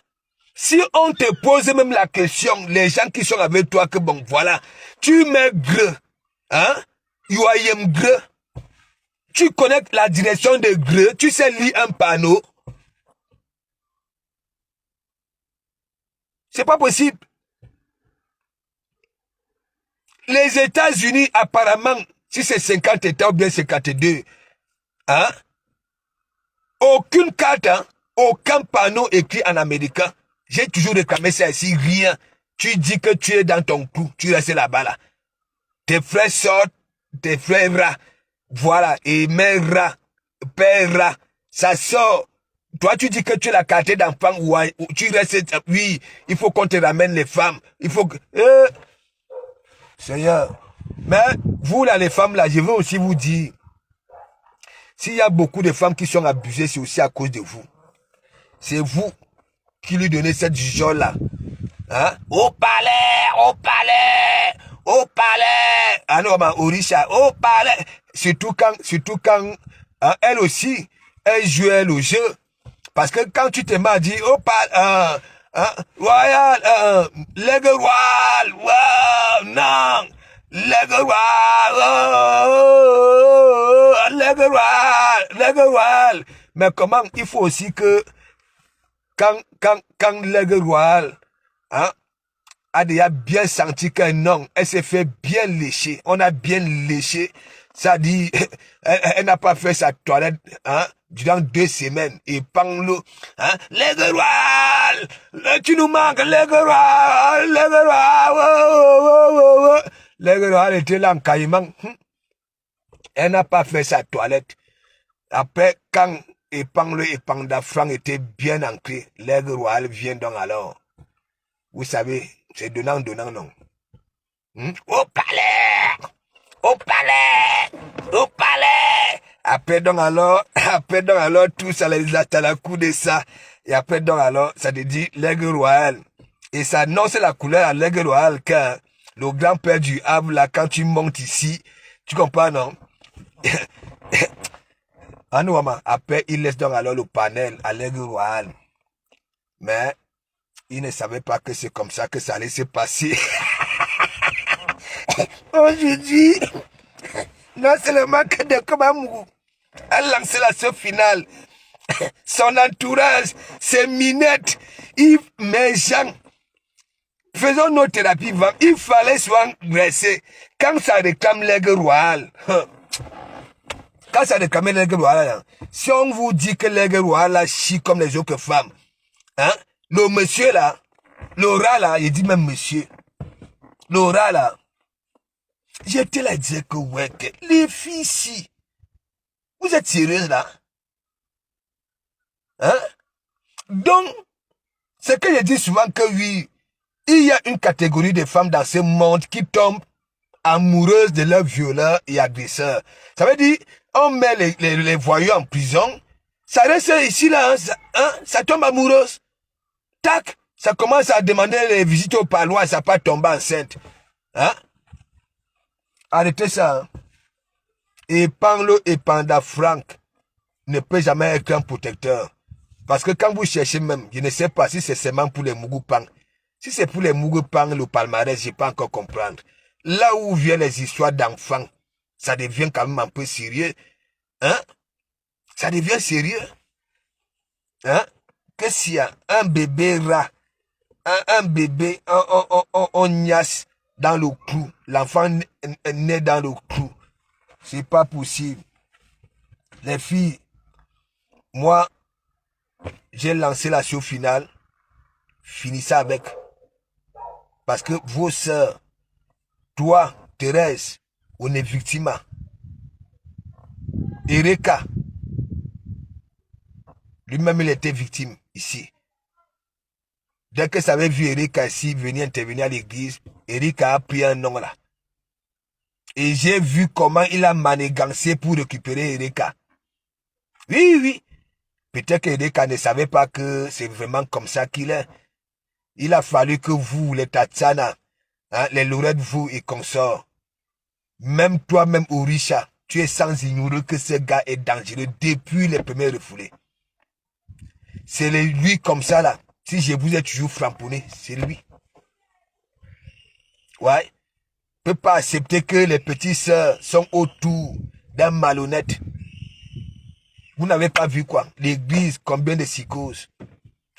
Si on te pose même la question, les gens qui sont avec toi, que bon, voilà, tu mets Greux. Hein? Greux. Tu connais la direction de gré, tu sais lire un panneau. C'est pas possible. Les États-Unis, apparemment, si c'est 50 États ou bien 52, hein, aucune carte, hein, aucun panneau écrit en américain. J'ai toujours réclamé ça ici, rien. Tu dis que tu es dans ton clou, tu restes là-bas, là. Tes frères sortent, tes frères rats. Voilà, et mère rat, père rat, ça sort. Toi, tu dis que tu es la quartier d'enfant ou tu restes, oui, il faut qu'on te ramène les femmes. Il faut que... Seigneur. Mais vous là, les femmes là, je veux aussi vous dire, s'il y a beaucoup de femmes qui sont abusées, c'est aussi à cause de vous. C'est vous qui lui donnez cette genre là. Hein? Au palais, au palais, au palais. Ah non, mais Orisha, au palais. Surtout quand hein, elle aussi, elle jouait le jeu. Parce que quand tu te m'as dit, au palais, royal, leg royal, wow, non, leg royal, leg royal. Mais comment, il faut aussi que, quand leg royal, hein, a déjà bien senti qu'un homme, elle s'est fait bien lécher. On a bien léché. Ça dit, elle n'a pas fait sa toilette, hein, durant 2 semaines. Et pang-le, hein, les guerroirs, tu nous manques, les guerroirs, les guerroirs, les guerroirs étaient là en caïman. Elle n'a pas fait sa toilette. Après, quand Epang-le et Pang-da-Franc étaient bien ancrés, les guerroirs viennent donc alors. Vous savez, c'est donnant, non. Au palais! Au palais! Au palais! Après donc alors, tout ça, les attends la coup de ça. Et après donc alors, ça te dit l'aigle royal. Et ça annonce la couleur à l'aigle royal car le grand-père du Havre, là, quand tu montes ici, tu comprends, non? Ah non, maman, après, il laisse donc alors le panel à l'aigle royal. Mais, il ne savait pas que c'est comme ça que ça allait se passer. Aujourd'hui, non seulement que de Kamamou a lancé la sauce finale, son entourage, ses minettes, Yves, mes gens, faisons nos thérapies, il fallait souvent graisser. Quand ça réclame l'aigle royal, si on vous dit que l'aigle royal a chie comme les autres femmes, hein, le monsieur là, le rat là, il dit même monsieur, le rat là, j'étais là dire que ouais, que les filles ici, vous êtes sérieuses là? Hein? Donc, c'est que je dis souvent que oui, il y a une catégorie de femmes dans ce monde qui tombent amoureuses de leurs violeurs et agresseurs. Ça veut dire, on met les voyous en prison, ça reste ici là, ça tombe amoureuse. Tac, ça commence à demander les visites au parloir, ça pas tomber enceinte. Hein? Arrêtez ça. Hein? Et Pang-le et Pang-da-Franc ne peut jamais être un protecteur. Parce que quand vous cherchez même, je ne sais pas si c'est seulement pour les Mougou-Pang. Si c'est pour les Mougou-Pang, le palmarès, je ne peux pas encore comprendre. Là où viennent les histoires d'enfants, ça devient quand même un peu sérieux. Hein? Ça devient sérieux. Hein? Que s'il y a un bébé rat, un bébé, on niasse dans le clou, l'enfant naît dans le clou. C'est pas possible. Les filles, moi, j'ai lancé la show finale. Finissez avec. Parce que vos sœurs, toi, Thérèse, on est victime. Erika, lui-même, il était victime ici. Dès que ça avait vu Erika ici venir intervenir à l'église, Erika a pris un nom là. Et j'ai vu comment il a manigancé pour récupérer Erika. Oui, oui. Peut-être qu'Erika ne savait pas que c'est vraiment comme ça qu'il est. Il a fallu que vous, les Tatiana, hein, les Lorette, vous et consorts, même toi-même, Orisha, tu es sans ignorer que ce gars est dangereux depuis les premiers refoulés. C'est lui comme ça là. Si je vous ai toujours framponné, c'est lui. Ouais. Ne peut pas accepter que les petites sœurs sont autour d'un malhonnête. Vous n'avez pas vu quoi? L'église, combien de psychoses?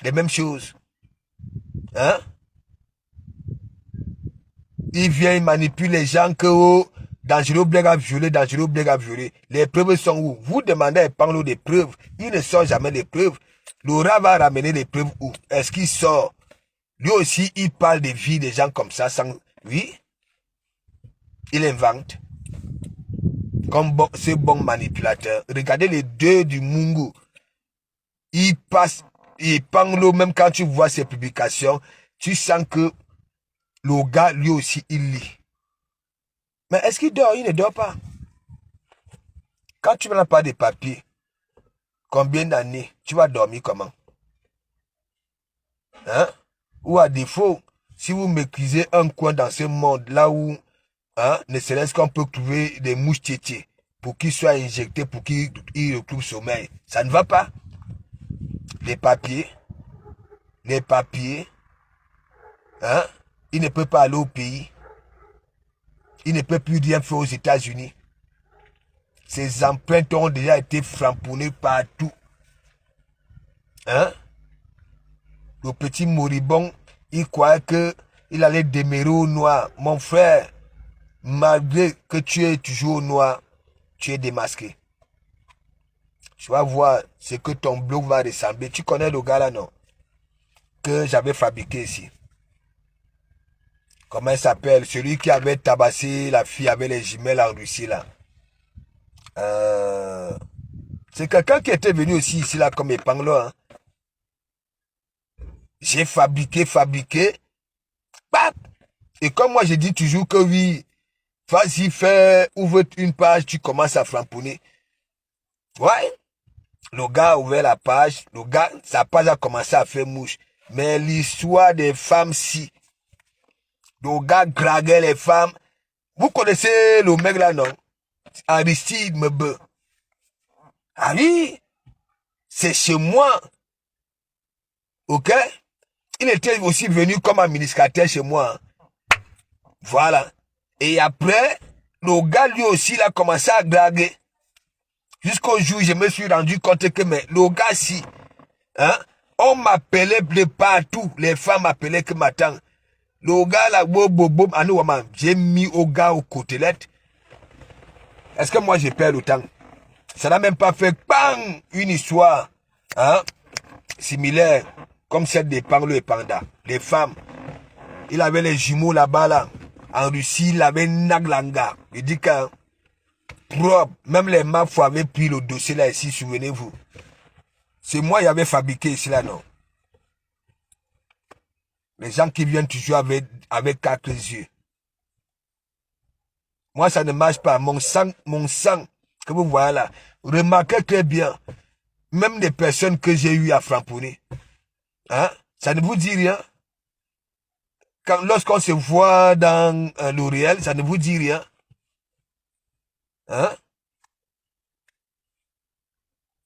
Les mêmes choses. Hein? Il vient, il manipule les gens que oh, dangereux blague à violer, dangereux blague à violer. Les preuves sont où? Vous demandez à parler des preuves. Il ne sort jamais des preuves. Laura va ramener les preuves où? Est-ce qu'il sort? Lui aussi, il parle des vies des gens comme ça sans... Oui? Il invente. Comme bon, ce bon manipulateur. Regardez les deux du Mungu. Il passe, il parle même quand tu vois ses publications, tu sens que le gars, lui aussi, il lit. Mais est-ce qu'il dort? Il ne dort pas. Quand tu n'as pas de papier, combien d'années tu vas dormir comment? Hein? Ou à défaut, si vous maîtrisez un coin dans ce monde, là où, hein, ne serait-ce qu'on peut trouver des mouches tétées pour qu'ils soient injectés, pour qu'ils retrouvent sommeil. Ça ne va pas. Les papiers, hein? Il ne peut pas aller au pays. Il ne peut plus rien faire aux États-Unis. Ses empreintes ont déjà été framponnées partout. Hein? Le petit moribond, il croyait qu'il allait demeurer au noir. Mon frère, malgré que tu es toujours au noir, tu es démasqué. Tu vas voir ce que ton blog va ressembler. Tu connais le gars là, non? Que j'avais fabriqué ici. Comment il s'appelle? Celui qui avait tabassé la fille avec les jumelles en Russie là. C'est quelqu'un qui était venu aussi ici là comme épingle. Hein. J'ai fabriqué. Bap! Et comme moi je dis toujours que oui, vas-y fais, ouvre une page, tu commences à framponner. Ouais. Le gars a ouvert la page, sa page a commencé à faire mouche. Mais l'histoire des femmes si. Le gars draguait les femmes. Vous connaissez le mec là, non? Aristide Mebe. Ah oui, c'est chez moi. Ok? Il était aussi venu comme administrateur chez moi. Voilà. Et après, le gars lui aussi, il a commencé à draguer. Jusqu'au jour où je me suis rendu compte que mais, le gars si, hein, on m'appelait de partout. Les femmes m'appelaient que matin. Le gars là, j'ai mis au gars aux côtelettes. Est-ce que moi j'ai perdu le temps? Ça n'a même pas fait bang, une histoire hein, similaire comme celle des Panglo et Panda. Les femmes, il avait les jumeaux là-bas là. En Russie, il avait Naglanga. Il dit que propre, même les mafos avaient pris le dossier là ici, souvenez-vous. C'est moi qui avais fabriqué ici là, non? Les gens qui viennent toujours avec 4 yeux. Moi, ça ne marche pas. Mon sang, que vous voyez là. Remarquez très bien. Même les personnes que j'ai eues à framponner. Hein, ça ne vous dit rien. Lorsqu'on se voit dans le réel, ça ne vous dit rien. Hein?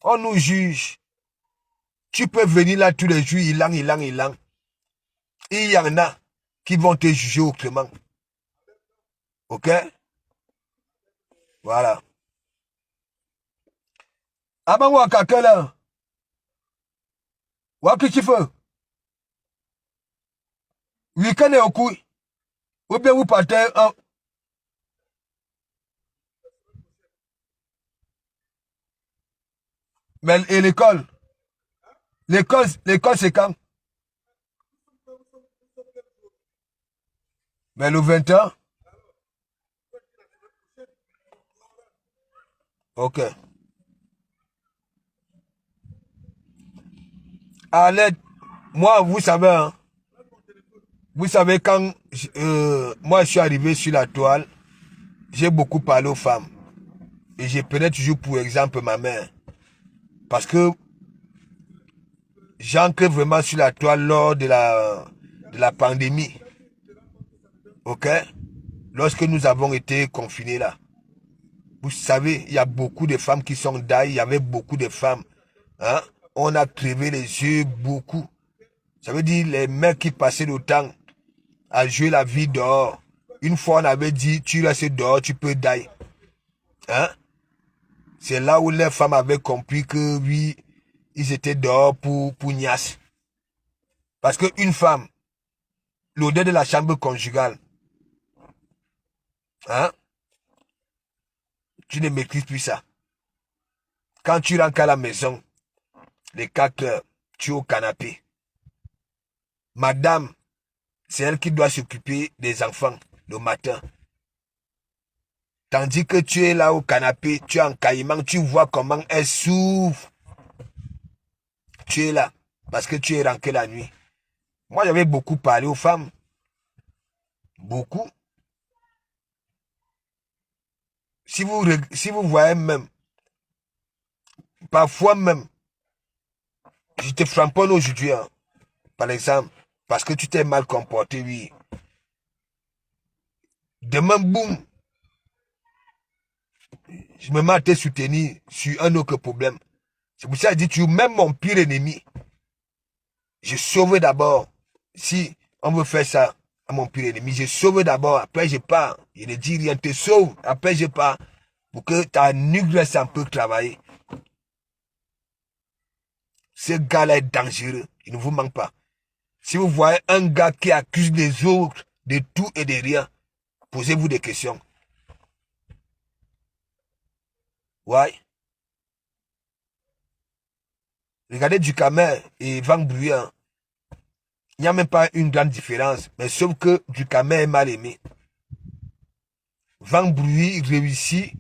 On nous juge. Tu peux venir là tous les jours, il lang. Et il y en a qui vont te juger autrement. Ok? Voilà. Avant waka là. Waki tu fais? Week-end est au coup. Ou bien vous partez en... Mais et l'école? L'école c'est quand? Mais le 21? Ok. Allez, moi, vous savez, hein, vous savez quand moi je suis arrivé sur la toile, j'ai beaucoup parlé aux femmes. Et je prenais toujours pour exemple ma mère. Parce que j'ancre vraiment sur la toile lors de la pandémie. Ok? Lorsque nous avons été confinés là. Vous savez, il y a beaucoup de femmes qui sont d'ailleurs, il y avait beaucoup de femmes. Hein? On a crevé les yeux beaucoup. Ça veut dire les mecs qui passaient le temps à jouer la vie dehors. Une fois on avait dit, tu restes dehors, tu peux die. Hein? C'est là où les femmes avaient compris que oui, ils étaient dehors pour Nias. Parce qu'une femme, l'odeur de la chambre conjugale, hein, tu ne maîtrises plus ça. Quand tu rentres à la maison, les 4 heures, tu es au canapé. Madame, c'est elle qui doit s'occuper des enfants le matin. Tandis que tu es là au canapé, tu es en caïman, tu vois comment elle souffre. Tu es là, parce que tu es rentré la nuit. Moi, j'avais beaucoup parlé aux femmes. Beaucoup. Si vous voyez même, parfois même, je te framponne aujourd'hui, hein, par exemple, parce que tu t'es mal comporté, oui. Demain, boum, je me mets à te soutenir sur un autre problème. C'est pour ça que je dis, tu es même mon pire ennemi. Je sauve d'abord. Si on veut faire ça à mon pire ennemi, je sauve d'abord, après je pars. Je ne dis rien, te sauve, après je pars. Pour que ta nuque reste un peu travailler. Ce gars-là est dangereux. Il ne vous manque pas. Si vous voyez un gars qui accuse les autres de tout et de rien, posez-vous des questions. Ouais. Regardez Ducamer et Van Bruyère. Il n'y a même pas une grande différence. Mais sauf que Ducamer est mal aimé. Van Bruyère réussit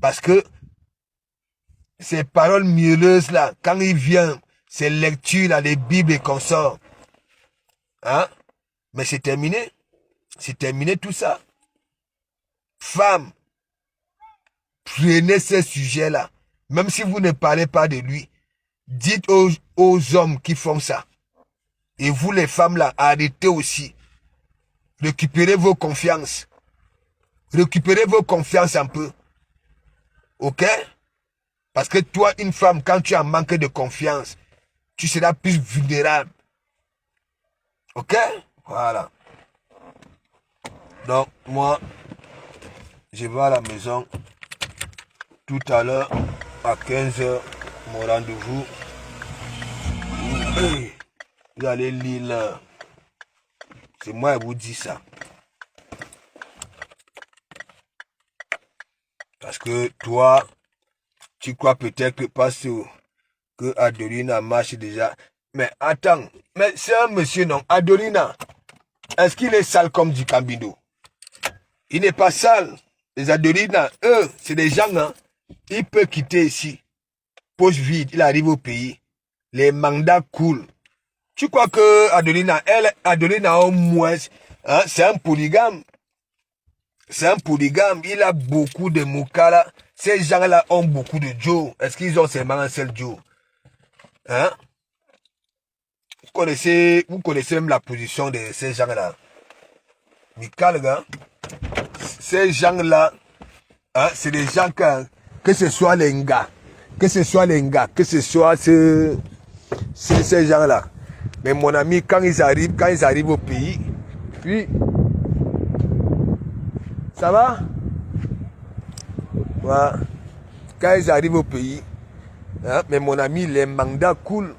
parce que ces paroles mielleuses là, quand il vient, ces lectures là, les Bibles et consorts. Hein? Mais c'est terminé. C'est terminé tout ça. Femmes, prenez ces sujets-là. Même si vous ne parlez pas de lui, dites aux hommes qui font ça. Et vous les femmes là, arrêtez aussi. Récupérez vos confiances. Récupérez vos confiances un peu. Ok? Parce que toi, une femme, quand tu as manque de confiance, tu seras plus vulnérable. Ok? Voilà. Donc, moi, je vais à la maison tout à l'heure à 15 h, mon rendez-vous. Vous allez lire là. C'est moi qui vous dis ça. Parce que toi, tu crois peut-être que parce que Adolina marche déjà. Mais attends, mais c'est un monsieur, non? Adolina, est-ce qu'il est sale comme du Cambindo? Il n'est pas sale. Les Adolina, eux, c'est des gens, hein. Il peut quitter ici. Poche vide, il arrive au pays. Les mandats coulent. Tu crois que Adolina au moins, hein, c'est un polygame. C'est un polygame. Il a beaucoup de moukala. Ces gens-là ont beaucoup de Joe. Est-ce qu'ils ont seulement un seul Joe? Hein? Vous connaissez même la position de ces gens-là. Michael, hein? Ces gens-là, hein, c'est des gens que ce soit les gars, que ce soit ces gens-là. Mais mon ami, quand ils arrivent au pays, puis, ça va? Voilà. Quand ils arrivent au pays, hein, mais mon ami, les mandats coulent.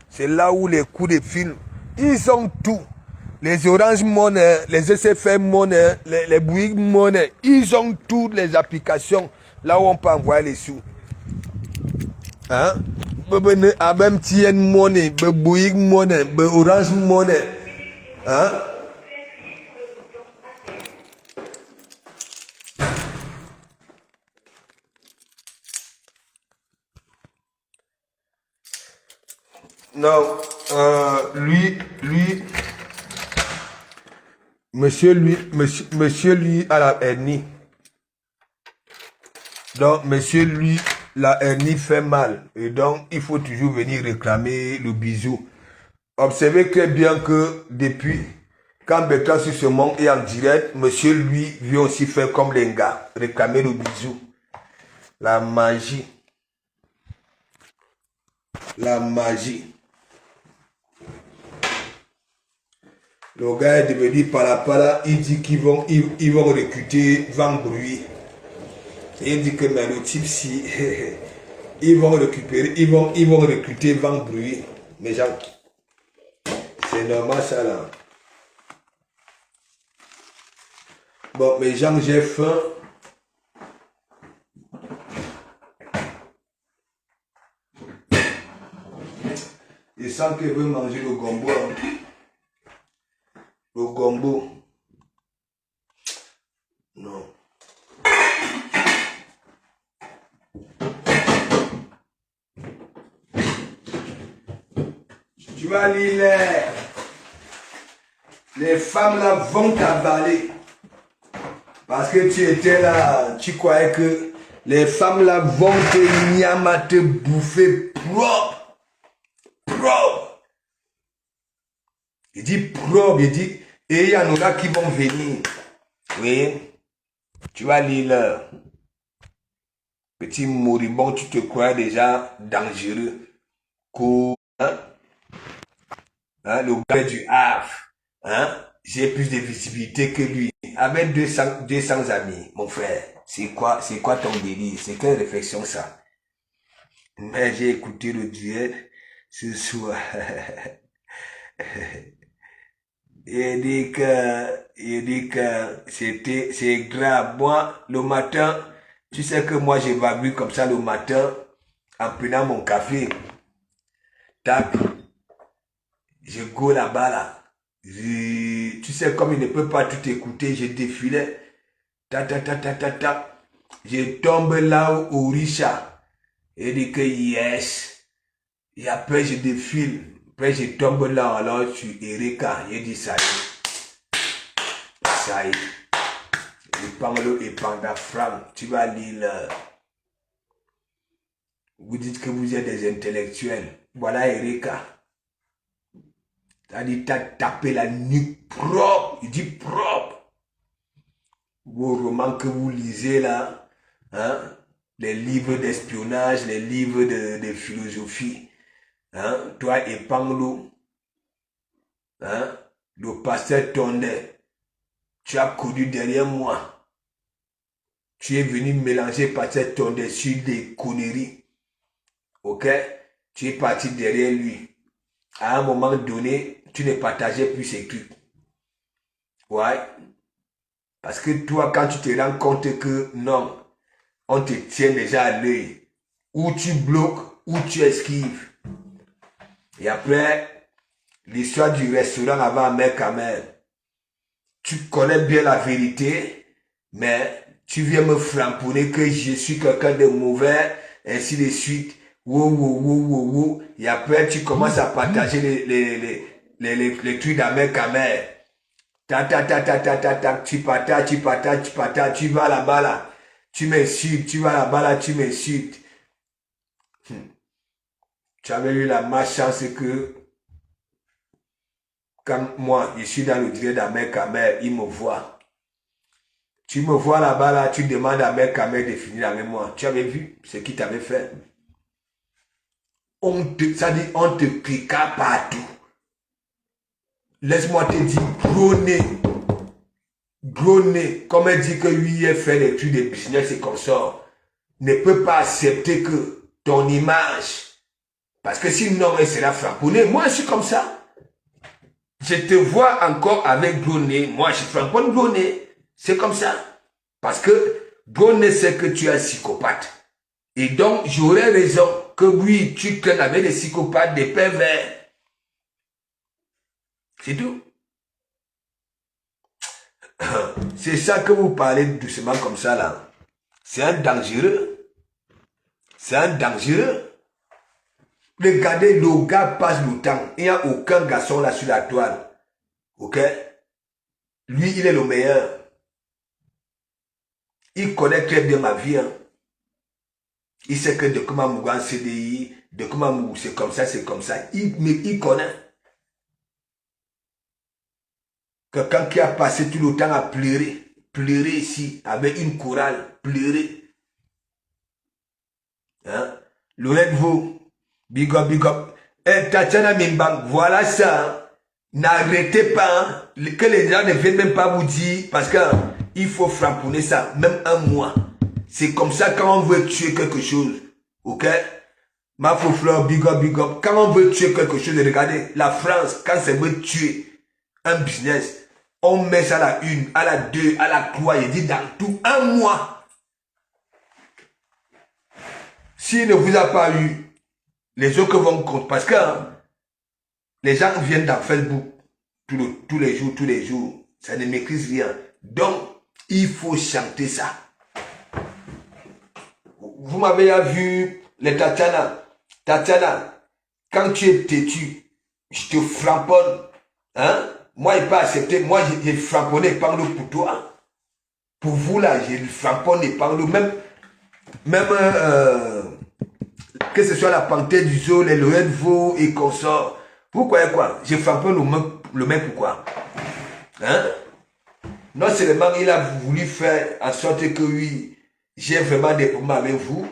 C'est là où les coups de film, ils ont tout. Les Orange Money, les SFM Money, les Bouygues Money, ils ont toutes les applications là où on peut envoyer les sous. Hein? MTN Money, Bouygues Money, Orange Money. Hein? Non, monsieur lui a la hernie. Donc, monsieur lui, la hernie fait mal. Et donc, il faut toujours venir réclamer le bisou. Observez très bien que depuis, quand Bertrand sur ce monde est en direct, monsieur lui vient aussi faire comme les gars, réclamer le bisou. La magie. La magie. Le gars est devenu par là, il dit qu'ils vont recruter Van Bruy. il dit que mais le type, si ils vont récupérer, ils vont recruter vent bruit. Mais gens, c'est normal ça là. Bon, mes gens, j'ai faim. Je sens qu'il veut manger le gombo. Le gombo. Non. Tu vas lire les femmes là vont t'avaler. Parce que tu étais là, tu croyais que les femmes là vont te nyama, te bouffer propre. Propre. Il dit propre, il dit, et il y en aura qui vont venir. Oui, tu vas lire là. Petit moribond, tu te crois déjà dangereux. Cool. Hein? Hein? Le gars du Havre. Hein? J'ai plus de visibilité que lui. Avec 200 amis, mon frère. C'est quoi ton délire? C'est quelle réflexion ça? Mais j'ai écouté le duel ce soir. Il dit que c'est grave. Moi, le matin, tu sais que moi j'évacue comme ça le matin en prenant mon café. Tac. Je go là-bas là. Tu sais, comme il ne peut pas tout écouter, je défilais. Ta. Je tombe là au Richa. Il dit que yes. Et après, je défile. Après, je tombe là, alors je suis Erika. Il dit ça y est. Ça y est. Le panglo et panda fram. Tu vas lire là. Vous dites que vous êtes des intellectuels. Voilà Erika. C'est-à-dire, t'as tapé la nuque propre. Il dit propre. Vos romans que vous lisez là, hein, les livres d'espionnage, les livres de philosophie, hein, toi et Panglo, hein, le pasteur Tondé, tu as connu derrière moi. Tu es venu mélanger pasteur Tondé sur des conneries. Ok? Tu es parti derrière lui. À un moment donné, tu ne partageais plus ces trucs. Ouais. Parce que toi, quand tu te rends compte que non, on te tient déjà à l'œil, ou tu bloques, ou tu esquives. Et après, l'histoire du restaurant avant Mère Kamel, tu connais bien la vérité, mais tu viens me framponner que je suis quelqu'un de mauvais, ainsi de suite. Wow. Et après, tu commences à partager les trucs d'Amère Kamel. Tu partages, tu vas là-bas là, tu m'insultes, tu vas là-bas là, tu m'insultes. Tu avais eu la malchance que, quand moi, je suis dans le direct d'Amère Kamel, il me voit. Tu me vois là-bas là, tu demandes à Amère Kamel de finir avec moi. Tu avais vu ce qu'il t'avait fait? Ça dit, on te cliqua partout. Laisse-moi te dire, gros nez, comme elle dit que lui a fait des trucs de business et comme ça, ne peut pas accepter que ton image, parce que sinon elle sera frapponnée. Moi je suis comme ça. Je te vois encore avec gros nez. Moi je framponne gros nez. C'est comme ça. Parce que gros nez c'est que tu es un psychopathe. Et donc j'aurais raison que oui, tu traînes avec des psychopathes, des pervers. C'est tout. C'est ça que vous parlez doucement comme ça là. C'est un dangereux. C'est un dangereux. Regardez, le gars passe le temps. Il n'y a aucun garçon là sur la toile. Ok? Lui, il est le meilleur. Il connaît très bien ma vie. Hein. Il sait que de comment mourir en CDI, de comment mourir, c'est comme ça, c'est comme ça. Il connaît. Quelqu'un qui a passé tout le temps à pleurer ici, avec une chorale, pleurer. Hein? Lorette vous, big up. Eh, Tatiana Mimbang, voilà ça. Hein? N'arrêtez pas, hein? Que les gens ne viennent même pas vous dire, parce que il faut framponner ça, même un mois. C'est comme ça quand on veut tuer quelque chose. Ok? Ma fleur, big up, big up. Quand on veut tuer quelque chose, regardez, la France, quand c'est veut tuer un business, on met ça à la 1, à la 2, à la 3, il dit dans tout un mois. S'il ne vous a pas eu, les autres vont compter. Parce que hein, les gens viennent dans Facebook tous les jours. Ça ne maîtrise rien. Donc, il faut chanter ça. Vous m'avez vu les Tatiana. Tatiana, quand tu es têtu, je te frapponne. Hein? Moi, il n'a pas accepté. Moi, j'ai frapponné Panglo pour toi. Pour vous, là, j'ai frapponné Panglo. Même que ce soit la panthère du zoo, les loyers de veau et consorts. Vous croyez quoi? J'ai frappé le mec pourquoi? Hein? Non seulement il a voulu faire en sorte que oui, j'ai vraiment des problèmes avec vous.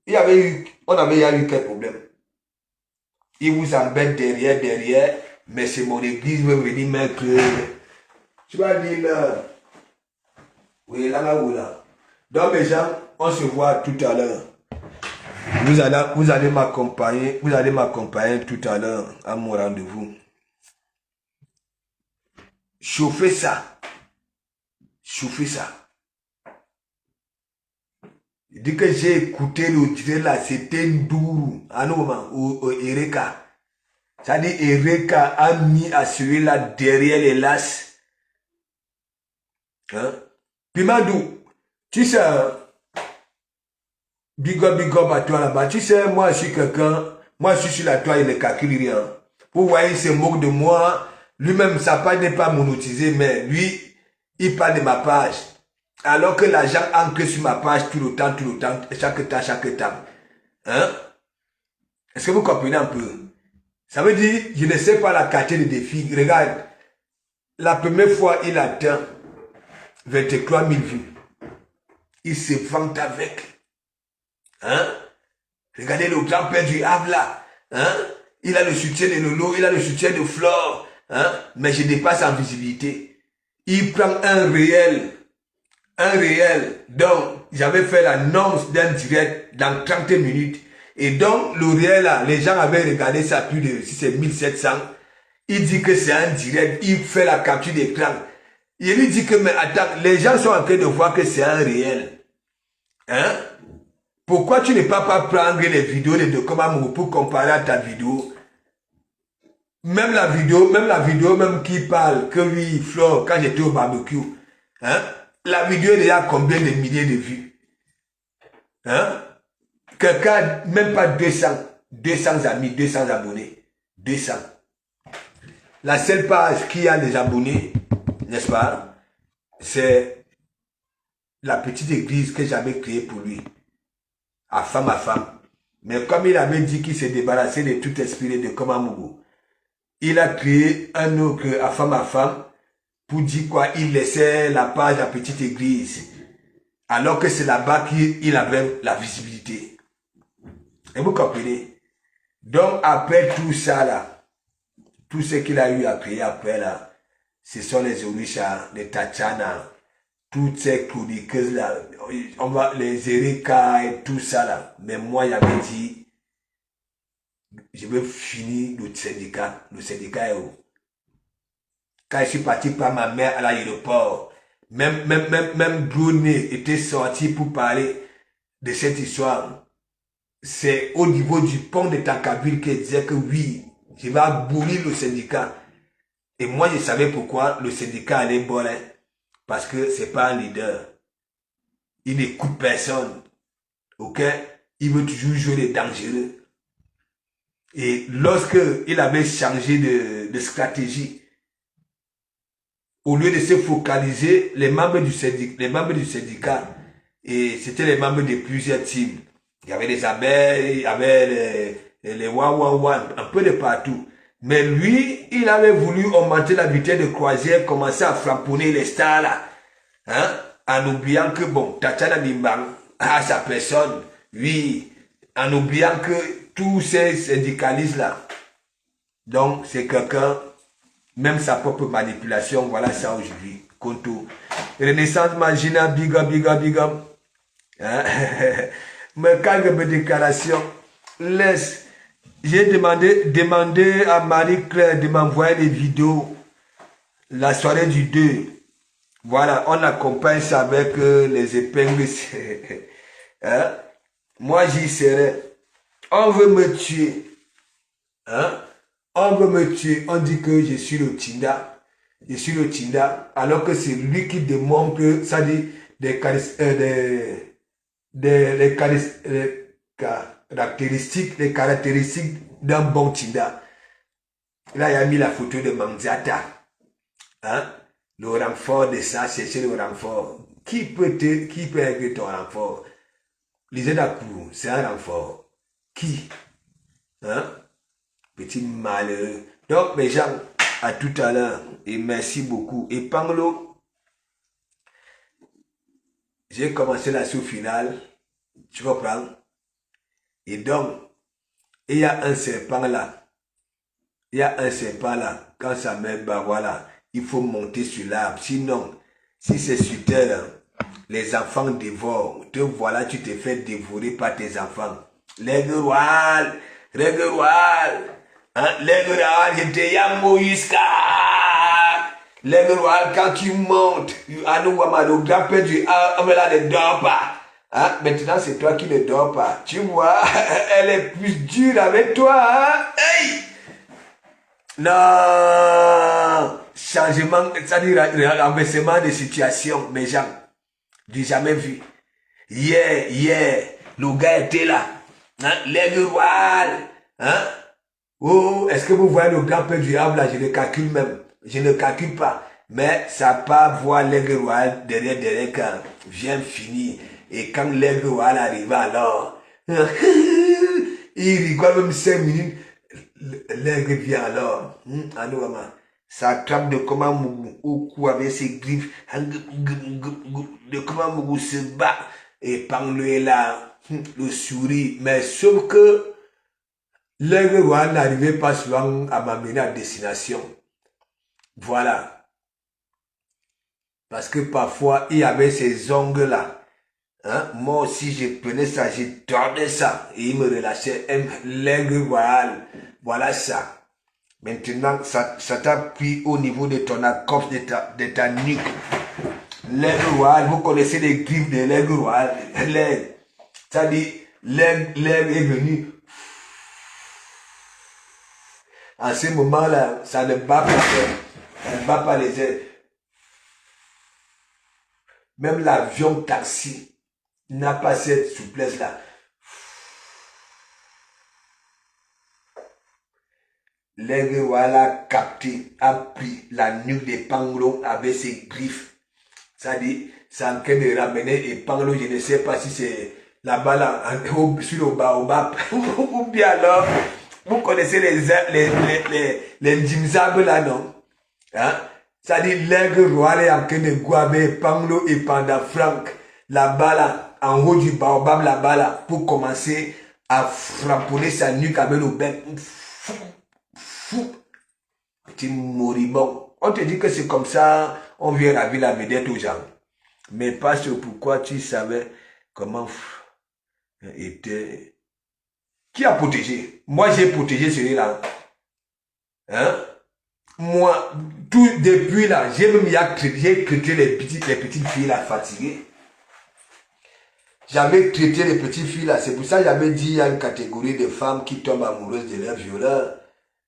On avait eu quel problème? Il vous embête derrière, mais c'est mon église veut venir mettre. Tu vas dire là. Oui, là. Donc mes gens, on se voit tout à l'heure. Vous allez m'accompagner tout à l'heure à mon rendez-vous. Chauffez ça. Il dit que j'ai écouté le direct là, c'était Ndourou, à un moment, au Ereka. Ça dit Ereka a mis à celui-là derrière les lasses. Hein? Pimandou, tu sais, big up à toi là-bas. Tu sais, moi je suis quelqu'un, moi je suis sur la toile, il ne calcule rien. Vous voyez, il se moque de moi. Lui-même, sa page n'est pas monétisée, mais lui, il parle de ma page. Alors que l'argent ancre sur ma page tout le temps, chaque temps. Hein? Est-ce que vous comprenez un peu? Ça veut dire, je ne sais pas la qualité de défi. Regarde, la première fois, il atteint 23 000 vues. Il se vante avec. Hein? Regardez le grand-père du Havre là. Hein? Il a le soutien de Lolo, il a le soutien de Flore. Hein? Mais je dépasse en visibilité. Il prend un réel. Donc, j'avais fait l'annonce d'un direct dans 30 minutes. Et donc, le réel là, les gens avaient regardé ça plus de, si c'est 1700. Il dit que c'est un direct. Il fait la capture d'écran. Il lui dit que, mais attends, les gens sont en train de voir que c'est un réel. Hein? Pourquoi tu ne peux pas prendre les vidéos de Dokomamougou pour comparer à ta vidéo? Même la vidéo qui parle que oui, Flore, quand j'étais au barbecue, hein? La vidéo il y a combien de milliers de vues? Hein? Quelqu'un, même pas 200 amis, 200 abonnés. 200. La seule page qui a des abonnés, n'est-ce pas? C'est la petite église que j'avais créée pour lui. À femme. Mais comme il avait dit qu'il s'est débarrassé de tout esprit de Komamougou, il a créé un autre à femme pour dire quoi, il laissait la page à petite église. Alors que c'est là-bas qu'il avait la visibilité. Et vous comprenez? Donc après tout ça là, tout ce qu'il a eu à créer après là, ce sont les Orisha, les Tatiana, toutes ces chroniqueuses là, on va les Erika et tout ça là. Mais moi j'avais dit, je veux finir le syndicat est où? Quand je suis parti par ma mère à l'aéroport, même Brune était sorti pour parler de cette histoire. C'est au niveau du pont de Tankaville qu'il disait que oui, je vais abolir le syndicat. Et moi, je savais pourquoi le syndicat allait boire. Parce que c'est pas un leader. Il n'écoute personne. Ok? Il veut toujours jouer les dangereux. Et lorsque il avait changé de stratégie, au lieu de se focaliser, les membres du syndicat, et c'était les membres de plusieurs teams. Il y avait les abeilles, il y avait les Wawawan, un peu de partout. Mais lui, il avait voulu augmenter la vitesse de croisière, commencer à frapponner les stars là. Hein? En oubliant que, bon, Tatiana Bimbang a sa personne, oui, en oubliant que tous ces syndicalistes là, donc c'est quelqu'un, même sa propre manipulation, voilà ça aujourd'hui. Konto. Renaissance Magina, big up, big up, big up. Hein? Mais quand il y a une déclaration, laisse. J'ai demandé à Marie-Claire de m'envoyer les vidéos. La soirée du 2. Voilà, on accompagne ça avec les épingles. Hein? Moi, j'y serai. On veut me tuer. Hein? On veut me tuer. On dit que je suis le Tinda. Je suis le Tinda. Alors que c'est lui qui démontre, ça dit, des caractéristiques d'un bon Tinda. Là, il a mis la photo de Manzata. Hein? Le renfort de ça, chercher le renfort. Qui peut aider ton renfort? Lisez Dakou, c'est un renfort. Qui? Hein? Petit malheureux. Donc, mes gens, à tout à l'heure. Et merci beaucoup. Et Panglo, j'ai commencé la sous-finale. Tu comprends? Et donc, il y a un serpent là. Il y a un serpent là. Quand ça met, bah voilà. Il faut monter sur l'arbre. Sinon, si c'est sur terre, les enfants dévorent. Te voilà, tu te fais dévorer par tes enfants. L'aigle royal, hein, l'aigle royal, j'étais à Moïse. L'aigle royal, quand tu montes, le grand-père du là ne dort pas. Hein? Maintenant, c'est toi qui ne dors pas. Tu vois, elle est plus dure avec toi. Hein? Hey! Non! Changement, c'est-à-dire renversement de situation, mes gens. Du jamais vu. Le gars était là. Hein? L'aigle royal. Hein? Oh, est-ce que vous voyez le grand-père du diable là? Je ne calcule même. Je ne calcule pas. Mais ça pas voir l'aigle royal derrière quand vient finir. Et quand l'aigle royal arrive alors, il rigole même 5 minutes. L'aigle vient alors. Ça attrape de comment Mougou au cou avec ses griffes. De comment Mougou se bat. Et Panglo est là. Le sourit. Mais sauf que l'aigle royal n'arrivait pas souvent à m'amener à destination. Voilà. Parce que parfois, il y avait ces ongles-là. Hein? Moi aussi, je prenais ça, je tordais ça. Et il me relâchait. L'aigle royal. Voilà ça. Maintenant, ça t'a pris au niveau de ton accoff, de ta nuque. L'aigle royal, vous connaissez les griffes de l'aigle royal. L'aigle. Ça dit, l'aigle est venu. En ce moment-là, ça ne bat pas. Ça ne bat pas les ailes. Même l'avion taxi n'a pas cette souplesse-là. L'aigle royal a capté, a pris la nuque de Panglo avec ses griffes. Ça dit, c'est en train de ramener et Panglo, je ne sais pas si c'est là-bas, là, sur le baobab, ou bien alors, vous connaissez les Jimzab là, non? Hein? Ça dit, l'aigle royal est en train de gober Panglo et Panda Frank, là-bas, là, en haut du baobab, là-bas, là, pour commencer à frapponner sa nuque avec le bec. Petit moribond. On te dit que c'est comme ça, on vient ravir la vedette aux gens. Mais pas sur pourquoi tu savais comment était. Qui a protégé? Moi, j'ai protégé celui-là. Hein? Moi, tout depuis là, j'ai même traité les petites filles là fatiguées. J'avais traité les petites filles là. C'est pour ça que j'avais dit il y a une catégorie de femmes qui tombent amoureuses de leurs violeurs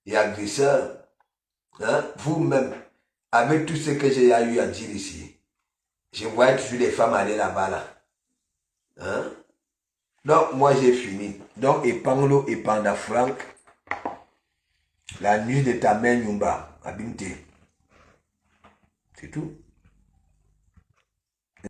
et agresseurs. Hein? Vous-même, avec tout ce que j'ai eu à dire ici, je voyais toujours les femmes aller là-bas là. Hein? Donc, moi j'ai fini. Donc, et Panglo et Panda Frank, la nuit de ta mère Nyumba, Abimte. C'est tout.